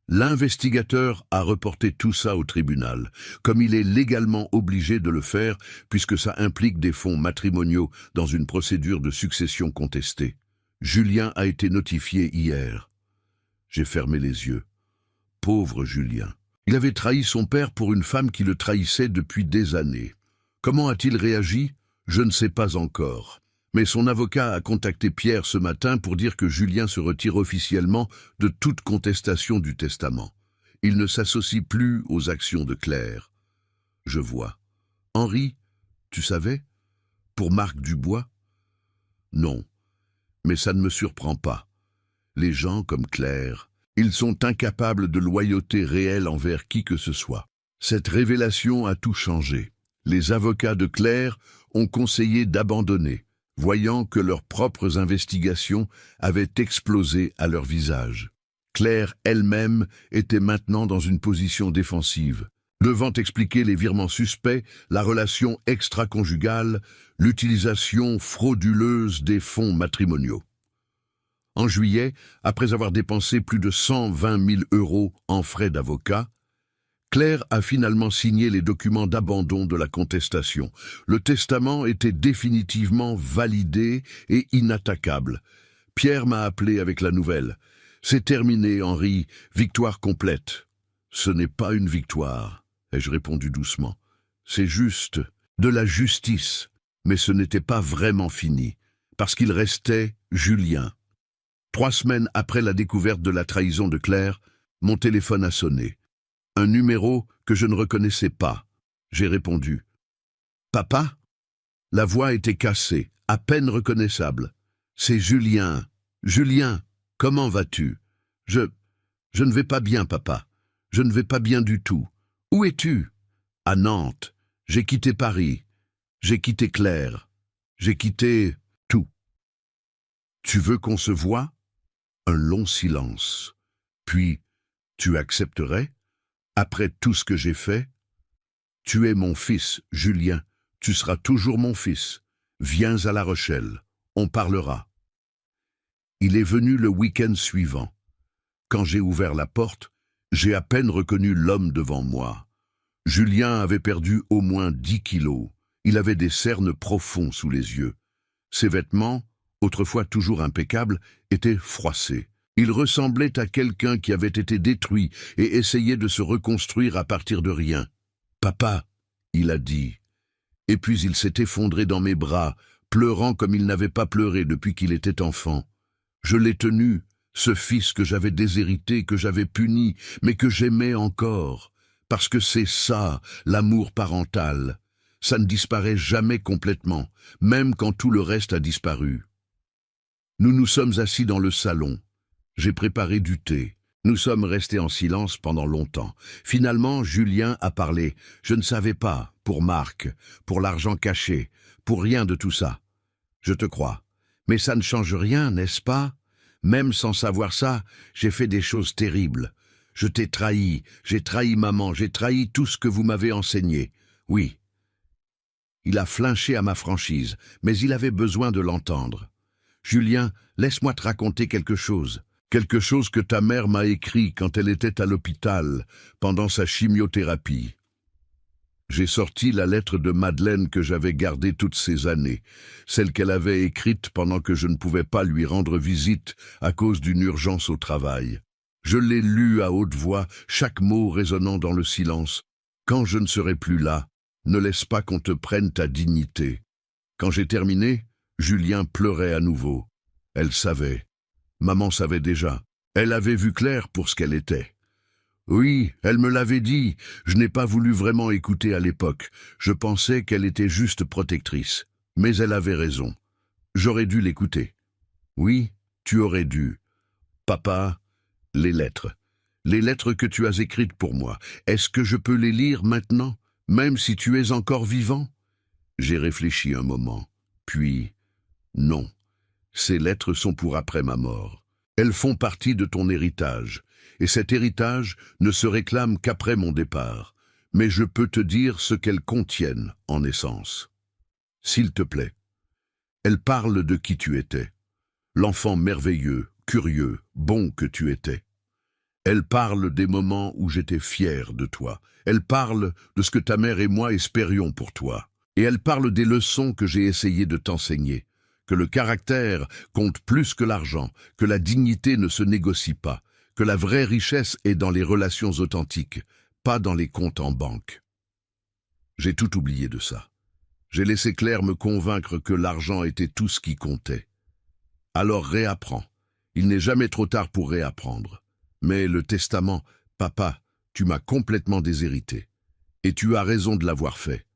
L'investigateur a reporté tout ça au tribunal, comme il est légalement obligé de le faire puisque ça implique des fonds matrimoniaux dans une procédure de succession contestée. Julien a été notifié hier. J'ai fermé les yeux. Pauvre Julien. Il avait trahi son père pour une femme qui le trahissait depuis des années. Comment a-t-il réagi? Je ne sais pas encore. Mais son avocat a contacté Pierre ce matin pour dire que Julien se retire officiellement de toute contestation du testament. Il ne s'associe plus aux actions de Claire. Je vois. Henri, tu savais? Pour Marc Dubois? Non, mais ça ne me surprend pas. Les gens comme Claire, ils sont incapables de loyauté réelle envers qui que ce soit. Cette révélation a tout changé. Les avocats de Claire ont conseillé d'abandonner, voyant que leurs propres investigations avaient explosé à leur visage. Claire elle-même était maintenant dans une position défensive, devant expliquer les virements suspects, la relation extra-conjugale, l'utilisation frauduleuse des fonds matrimoniaux. En juillet, après avoir dépensé plus de 120 000 € en frais d'avocat, Claire a finalement signé les documents d'abandon de la contestation. Le testament était définitivement validé et inattaquable. Pierre m'a appelé avec la nouvelle. « C'est terminé, Henri, victoire complète. » « Ce n'est pas une victoire, » ai-je répondu doucement. « C'est juste de la justice, mais ce n'était pas vraiment fini, parce qu'il restait Julien. » 3 semaines après la découverte de la trahison de Claire, mon téléphone a sonné. Un numéro que je ne reconnaissais pas. J'ai répondu. « Papa ?» La voix était cassée, à peine reconnaissable. « C'est Julien. Julien, comment vas-tu ? Je ne vais pas bien, papa. Je ne vais pas bien du tout. Où es-tu ? À Nantes. J'ai quitté Paris. J'ai quitté Claire. J'ai quitté tout. Tu veux qu'on se voie ? Un long silence. Puis, tu accepterais ? Après tout ce que j'ai fait ? Tu es mon fils, Julien. Tu seras toujours mon fils. Viens à La Rochelle. On parlera. Il est venu le week-end suivant. Quand j'ai ouvert la porte, j'ai à peine reconnu l'homme devant moi. Julien avait perdu au moins 10 kilos. Il avait des cernes profonds sous les yeux. Ses vêtements, autrefois toujours impeccables, étaient froissés. Il ressemblait à quelqu'un qui avait été détruit et essayait de se reconstruire à partir de rien. « Papa », il a dit. Et puis il s'est effondré dans mes bras, pleurant comme il n'avait pas pleuré depuis qu'il était enfant. Je l'ai tenu, ce fils que j'avais déshérité, que j'avais puni, mais que j'aimais encore. Parce que c'est ça, l'amour parental. Ça ne disparaît jamais complètement, même quand tout le reste a disparu. Nous nous sommes assis dans le salon. J'ai préparé du thé. Nous sommes restés en silence pendant longtemps. Finalement, Julien a parlé. Je ne savais pas, pour Marc, pour l'argent caché, pour rien de tout ça. Je te crois. Mais ça ne change rien, n'est-ce pas ? Même sans savoir ça, j'ai fait des choses terribles. Je t'ai trahi, j'ai trahi maman, j'ai trahi tout ce que vous m'avez enseigné. Oui. Il a flinché à ma franchise, mais il avait besoin de l'entendre. Julien, laisse-moi te raconter quelque chose. Quelque chose que ta mère m'a écrit quand elle était à l'hôpital, pendant sa chimiothérapie. J'ai sorti la lettre de Madeleine que j'avais gardée toutes ces années, celle qu'elle avait écrite pendant que je ne pouvais pas lui rendre visite à cause d'une urgence au travail. Je l'ai lue à haute voix, chaque mot résonnant dans le silence. Quand je ne serai plus là, ne laisse pas qu'on te prenne ta dignité. Quand j'ai terminé, Julien pleurait à nouveau. Elle savait. Maman savait déjà. Elle avait vu clair pour ce qu'elle était. Oui, elle me l'avait dit. Je n'ai pas voulu vraiment écouter à l'époque. Je pensais qu'elle était juste protectrice. Mais elle avait raison. J'aurais dû l'écouter. Oui, tu aurais dû. Papa, les lettres. Les lettres que tu as écrites pour moi. Est-ce que je peux les lire maintenant, même si tu es encore vivant ? J'ai réfléchi un moment. Puis, non. Ces lettres sont pour après ma mort. Elles font partie de ton héritage. Et cet héritage ne se réclame qu'après mon départ. Mais je peux te dire ce qu'elles contiennent en essence. S'il te plaît. Elles parlent de qui tu étais. L'enfant merveilleux, curieux, bon que tu étais. Elles parlent des moments où j'étais fier de toi. Elles parlent de ce que ta mère et moi espérions pour toi. Et elles parlent des leçons que j'ai essayé de t'enseigner. Que le caractère compte plus que l'argent, que la dignité ne se négocie pas, que la vraie richesse est dans les relations authentiques, pas dans les comptes en banque. J'ai tout oublié de ça. J'ai laissé Claire me convaincre que l'argent était tout ce qui comptait. Alors réapprends. Il n'est jamais trop tard pour réapprendre. Mais le testament, papa, tu m'as complètement déshérité. Et tu as raison de l'avoir fait.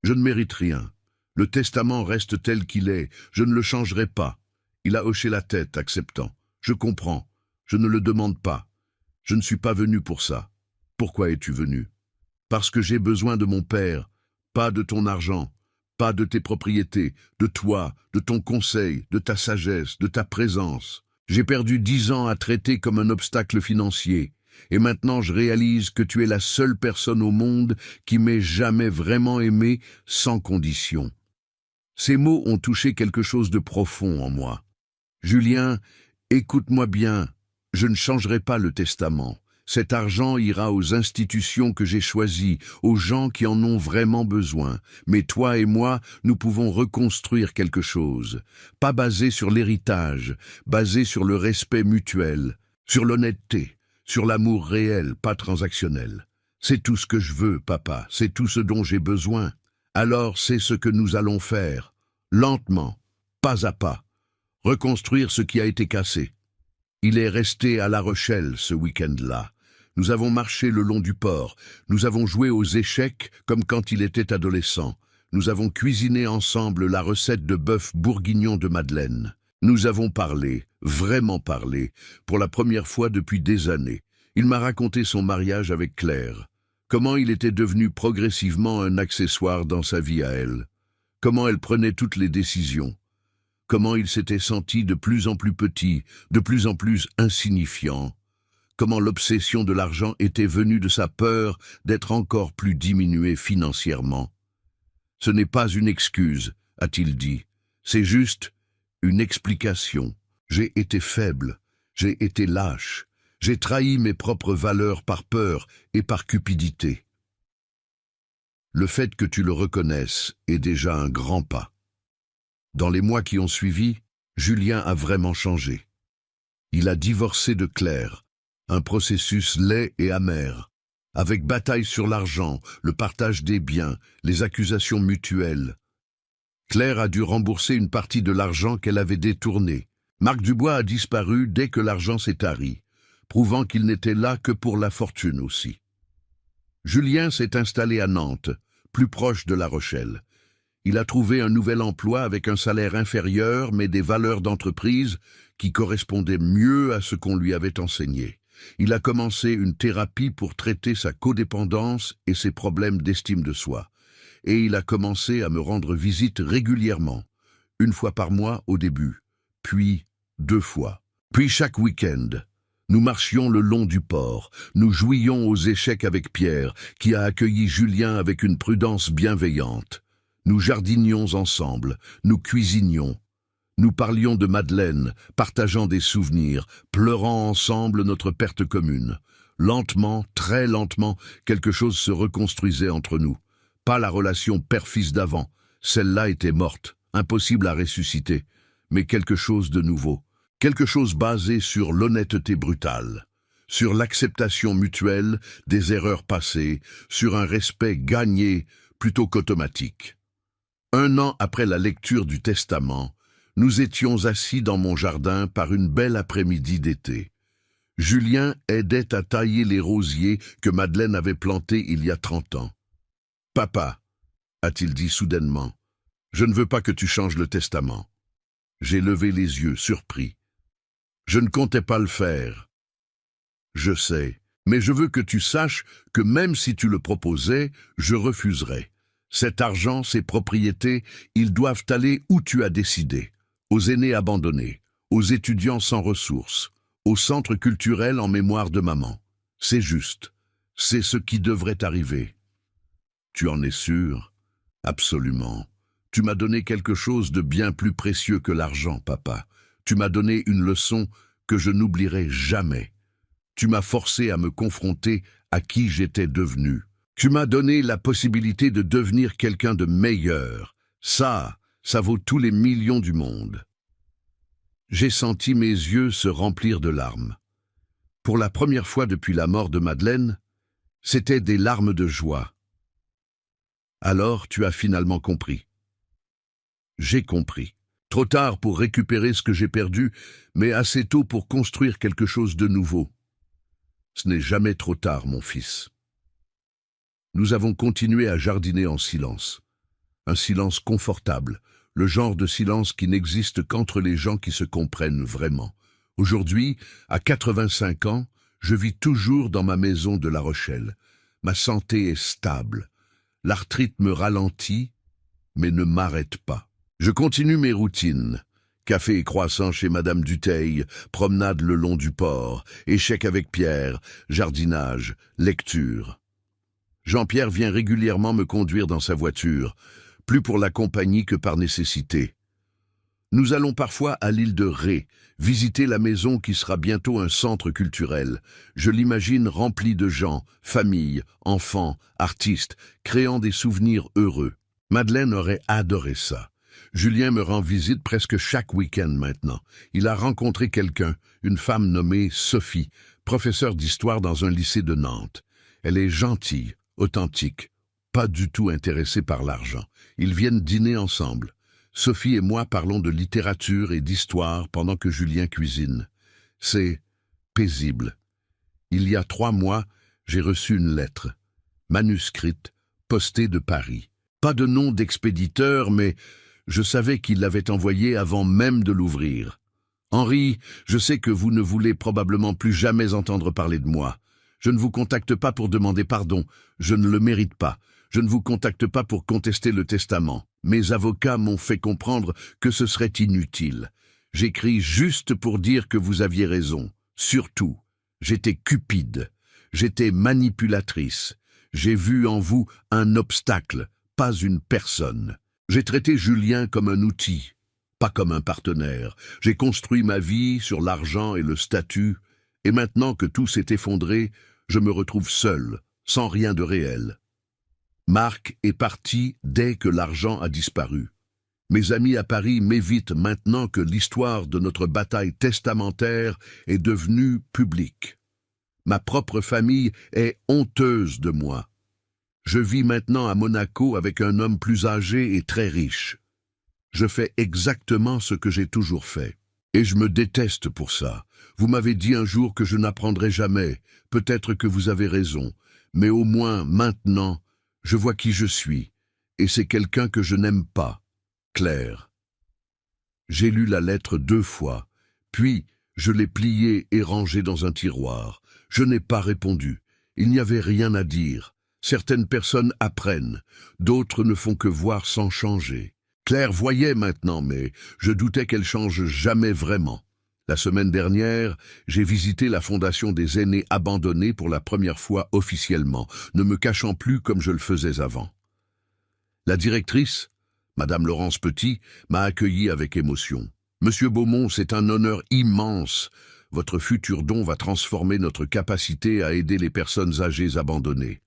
Je ne mérite rien. Le testament reste tel qu'il est, je ne le changerai pas. Il a hoché la tête, acceptant. Je comprends, je ne le demande pas. Je ne suis pas venu pour ça. Pourquoi es-tu venu ? Parce que j'ai besoin de mon père, pas de ton argent, pas de tes propriétés, de toi, de ton conseil, de ta sagesse, de ta présence. J'ai perdu 10 ans à traiter comme un obstacle financier. Et maintenant je réalise que tu es la seule personne au monde qui m'ait jamais vraiment aimé sans condition. Ces mots ont touché quelque chose de profond en moi. Julien, écoute-moi bien, je ne changerai pas le testament. Cet argent ira aux institutions que j'ai choisies, aux gens qui en ont vraiment besoin. Mais toi et moi, nous pouvons reconstruire quelque chose. Pas basé sur l'héritage, basé sur le respect mutuel, sur l'honnêteté, sur l'amour réel, pas transactionnel. C'est tout ce que je veux, papa, c'est tout ce dont j'ai besoin. Alors c'est ce que nous allons faire, lentement, pas à pas, reconstruire ce qui a été cassé. Il est resté à La Rochelle ce week-end-là. Nous avons marché le long du port, nous avons joué aux échecs comme quand il était adolescent. Nous avons cuisiné ensemble la recette de bœuf bourguignon de Madeleine. Nous avons parlé, vraiment parlé, pour la première fois depuis des années. Il m'a raconté son mariage avec Claire, comment il était devenu progressivement un accessoire dans sa vie à elle, comment elle prenait toutes les décisions, comment il s'était senti de plus en plus petit, de plus en plus insignifiant, comment l'obsession de l'argent était venue de sa peur d'être encore plus diminué financièrement. Ce n'est pas une excuse, a-t-il dit, c'est juste une explication. J'ai été faible, j'ai été lâche, j'ai trahi mes propres valeurs par peur et par cupidité. Le fait que tu le reconnaisses est déjà un grand pas. Dans les mois qui ont suivi, Julien a vraiment changé. Il a divorcé de Claire, un processus laid et amer, avec bataille sur l'argent, le partage des biens, les accusations mutuelles. Claire a dû rembourser une partie de l'argent qu'elle avait détourné. Marc Dubois a disparu dès que l'argent s'est tari, prouvant qu'il n'était là que pour la fortune aussi. Julien s'est installé à Nantes, plus proche de La Rochelle. Il a trouvé un nouvel emploi avec un salaire inférieur, mais des valeurs d'entreprise qui correspondaient mieux à ce qu'on lui avait enseigné. Il a commencé une thérapie pour traiter sa codépendance et ses problèmes d'estime de soi. Et il a commencé à me rendre visite régulièrement, une fois par mois au début, puis 2 fois, puis chaque week-end. Nous marchions le long du port, nous jouions aux échecs avec Pierre, qui a accueilli Julien avec une prudence bienveillante. Nous jardinions ensemble, nous cuisinions. Nous parlions de Madeleine, partageant des souvenirs, pleurant ensemble notre perte commune. Lentement, très lentement, quelque chose se reconstruisait entre nous. Pas la relation père-fils d'avant, celle-là était morte, impossible à ressusciter, mais quelque chose de nouveau. Quelque chose basé sur l'honnêteté brutale, sur l'acceptation mutuelle des erreurs passées, sur un respect gagné plutôt qu'automatique. 1 an après la lecture du Testament, nous étions assis dans mon jardin par une belle après-midi d'été. Julien aidait à tailler les rosiers que Madeleine avait plantés il y a 30 ans. « Papa, a-t-il dit soudainement, je ne veux pas que tu changes le Testament. » J'ai levé les yeux, surpris. Je ne comptais pas le faire. Je sais, mais je veux que tu saches que même si tu le proposais, je refuserais. Cet argent, ces propriétés, ils doivent aller où tu as décidé, aux aînés abandonnés, aux étudiants sans ressources, au centre culturel en mémoire de maman. C'est juste, c'est ce qui devrait arriver. Tu en es sûr? Absolument. Tu m'as donné quelque chose de bien plus précieux que l'argent, papa. Tu m'as donné une leçon que je n'oublierai jamais. Tu m'as forcé à me confronter à qui j'étais devenu. Tu m'as donné la possibilité de devenir quelqu'un de meilleur. Ça vaut tous les millions du monde. J'ai senti mes yeux se remplir de larmes. Pour la première fois depuis la mort de Madeleine, c'étaient des larmes de joie. Alors tu as finalement compris. J'ai compris. Trop tard pour récupérer ce que j'ai perdu, mais assez tôt pour construire quelque chose de nouveau. Ce n'est jamais trop tard, mon fils. Nous avons continué à jardiner en silence. Un silence confortable, le genre de silence qui n'existe qu'entre les gens qui se comprennent vraiment. Aujourd'hui, à 85 ans, je vis toujours dans ma maison de La Rochelle. Ma santé est stable. L'arthrite me ralentit, mais ne m'arrête pas. Je continue mes routines. Café et croissant chez Madame Dutheil, promenade le long du port, échecs avec Pierre, jardinage, lecture. Jean-Pierre vient régulièrement me conduire dans sa voiture, plus pour la compagnie que par nécessité. Nous allons parfois à l'île de Ré, visiter la maison qui sera bientôt un centre culturel. Je l'imagine remplie de gens, familles, enfants, artistes, créant des souvenirs heureux. Madeleine aurait adoré ça. Julien me rend visite presque chaque week-end maintenant. Il a rencontré quelqu'un, une femme nommée Sophie, professeure d'histoire dans un lycée de Nantes. Elle est gentille, authentique, pas du tout intéressée par l'argent. Ils viennent dîner ensemble. Sophie et moi parlons de littérature et d'histoire pendant que Julien cuisine. C'est paisible. Il y a 3 mois, j'ai reçu une lettre, manuscrite, postée de Paris. Pas de nom d'expéditeur, mais je savais qu'il l'avait envoyé avant même de l'ouvrir. Henri, je sais que vous ne voulez probablement plus jamais entendre parler de moi. Je ne vous contacte pas pour demander pardon, je ne le mérite pas. Je ne vous contacte pas pour contester le testament. Mes avocats m'ont fait comprendre que ce serait inutile. J'écris juste pour dire que vous aviez raison. Surtout, j'étais cupide, j'étais manipulatrice. J'ai vu en vous un obstacle, pas une personne. J'ai traité Julien comme un outil, pas comme un partenaire. J'ai construit ma vie sur l'argent et le statut, et maintenant que tout s'est effondré, je me retrouve seul, sans rien de réel. Marc est parti dès que l'argent a disparu. Mes amis à Paris m'évitent maintenant que l'histoire de notre bataille testamentaire est devenue publique. Ma propre famille est honteuse de moi. Je vis maintenant à Monaco avec un homme plus âgé et très riche. Je fais exactement ce que j'ai toujours fait. Et je me déteste pour ça. Vous m'avez dit un jour que je n'apprendrai jamais. Peut-être que vous avez raison. Mais au moins, maintenant, je vois qui je suis. Et c'est quelqu'un que je n'aime pas. Claire. J'ai lu la lettre 2 fois. Puis, je l'ai pliée et rangée dans un tiroir. Je n'ai pas répondu. Il n'y avait rien à dire. Certaines personnes apprennent. D'autres ne font que voir sans changer. Claire voyait maintenant, mais je doutais qu'elle change jamais vraiment. La semaine dernière, j'ai visité la Fondation des aînés abandonnés pour la première fois officiellement, ne me cachant plus comme je le faisais avant. La directrice, Madame Laurence Petit, m'a accueilli avec émotion. « Monsieur Beaumont, c'est un honneur immense. Votre futur don va transformer notre capacité à aider les personnes âgées abandonnées. »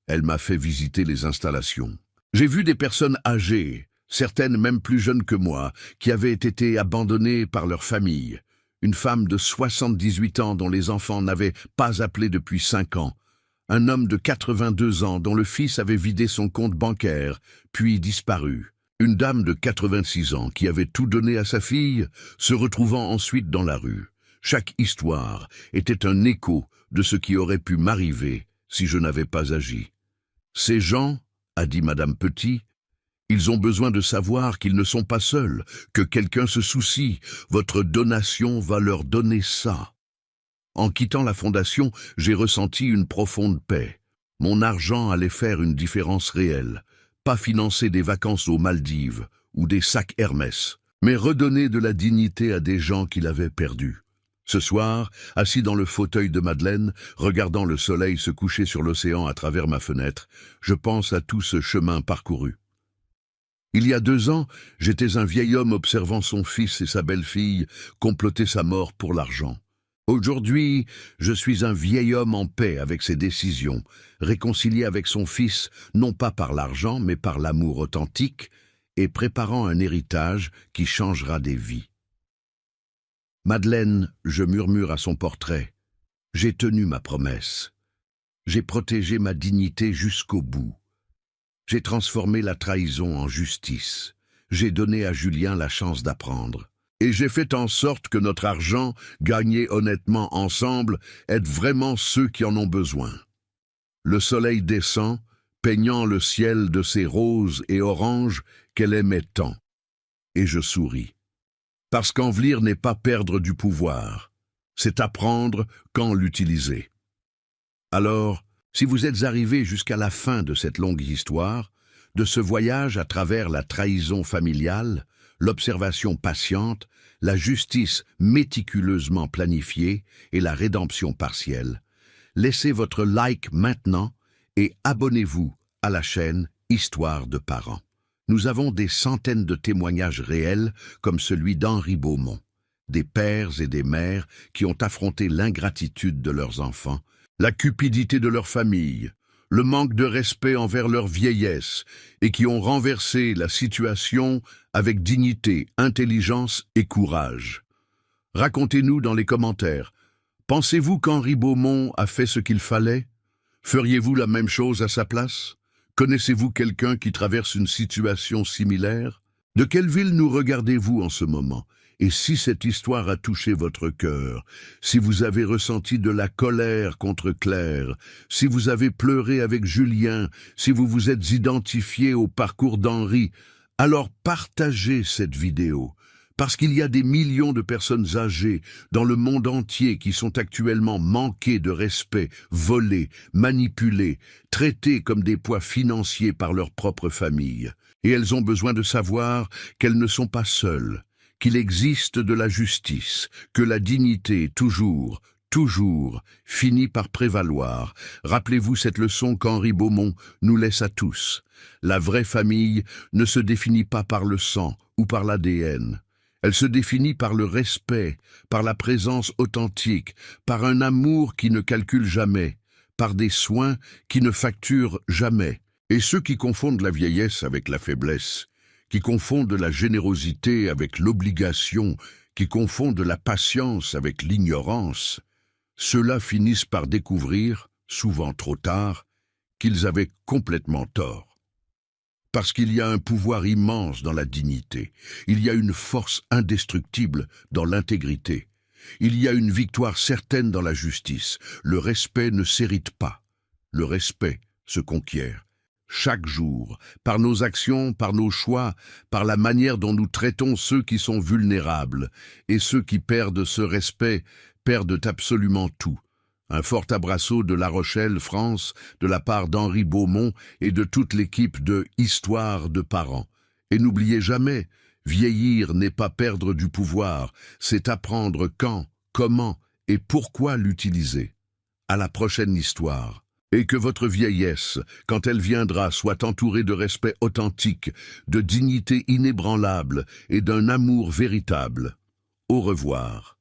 Elle m'a fait visiter les installations. J'ai vu des personnes âgées, certaines même plus jeunes que moi, qui avaient été abandonnées par leur famille. Une femme de 78 ans dont les enfants n'avaient pas appelé depuis 5 ans. Un homme de 82 ans dont le fils avait vidé son compte bancaire, puis disparu. Une dame de 86 ans qui avait tout donné à sa fille, se retrouvant ensuite dans la rue. Chaque histoire était un écho de ce qui aurait pu m'arriver si je n'avais pas agi. Ces gens, a dit Madame Petit, ils ont besoin de savoir qu'ils ne sont pas seuls, que quelqu'un se soucie. Votre donation va leur donner ça. En quittant la fondation, j'ai ressenti une profonde paix. Mon argent allait faire une différence réelle. Pas financer des vacances aux Maldives ou des sacs Hermès, mais redonner de la dignité à des gens qui l'avaient perdue. Ce soir, assis dans le fauteuil de Madeleine, regardant le soleil se coucher sur l'océan à travers ma fenêtre, je pense à tout ce chemin parcouru. Il y a 2 ans, j'étais un vieil homme observant son fils et sa belle-fille comploter sa mort pour l'argent. Aujourd'hui, je suis un vieil homme en paix avec ses décisions, réconcilié avec son fils, non pas par l'argent, mais par l'amour authentique, et préparant un héritage qui changera des vies. Madeleine, je murmure à son portrait, j'ai tenu ma promesse. J'ai protégé ma dignité jusqu'au bout. J'ai transformé la trahison en justice. J'ai donné à Julien la chance d'apprendre. Et j'ai fait en sorte que notre argent, gagné honnêtement ensemble, aide vraiment ceux qui en ont besoin. Le soleil descend, peignant le ciel de ces roses et oranges qu'elle aimait tant. Et je souris. Parce qu'envlir n'est pas perdre du pouvoir, c'est apprendre quand l'utiliser. Alors, si vous êtes arrivé jusqu'à la fin de cette longue histoire, de ce voyage à travers la trahison familiale, l'observation patiente, la justice méticuleusement planifiée et la rédemption partielle, laissez votre like maintenant et abonnez-vous à la chaîne Histoire de parents. Nous avons des centaines de témoignages réels comme celui d'Henri Beaumont, des pères et des mères qui ont affronté l'ingratitude de leurs enfants, la cupidité de leur famille, le manque de respect envers leur vieillesse et qui ont renversé la situation avec dignité, intelligence et courage. Racontez-nous dans les commentaires. Pensez-vous qu'Henri Beaumont a fait ce qu'il fallait? Feriez-vous la même chose à sa place? Connaissez-vous quelqu'un qui traverse une situation similaire? De quelle ville nous regardez-vous en ce moment? Et si cette histoire a touché votre cœur, si vous avez ressenti de la colère contre Claire, si vous avez pleuré avec Julien, si vous vous êtes identifié au parcours d'Henri, alors partagez cette vidéo. Parce qu'il y a des millions de personnes âgées dans le monde entier qui sont actuellement manquées de respect, volées, manipulées, traitées comme des poids financiers par leur propre famille. Et elles ont besoin de savoir qu'elles ne sont pas seules, qu'il existe de la justice, que la dignité, toujours, finit par prévaloir. Rappelez-vous cette leçon qu'Henri Beaumont nous laisse à tous. La vraie famille ne se définit pas par le sang ou par l'ADN. Elle se définit par le respect, par la présence authentique, par un amour qui ne calcule jamais, par des soins qui ne facturent jamais. Et ceux qui confondent la vieillesse avec la faiblesse, qui confondent la générosité avec l'obligation, qui confondent la patience avec l'ignorance, ceux-là finissent par découvrir, souvent trop tard, qu'ils avaient complètement tort. Parce qu'il y a un pouvoir immense dans la dignité, il y a une force indestructible dans l'intégrité, il y a une victoire certaine dans la justice. Le respect ne s'hérite pas, le respect se conquiert. Chaque jour, par nos actions, par nos choix, par la manière dont nous traitons ceux qui sont vulnérables, et ceux qui perdent ce respect perdent absolument tout. Un fort abraço de La Rochelle, France, de la part d'Henri Beaumont et de toute l'équipe de Histoire de parents. Et n'oubliez jamais, vieillir n'est pas perdre du pouvoir, c'est apprendre quand, comment et pourquoi l'utiliser. À la prochaine histoire. Et que votre vieillesse, quand elle viendra, soit entourée de respect authentique, de dignité inébranlable et d'un amour véritable. Au revoir.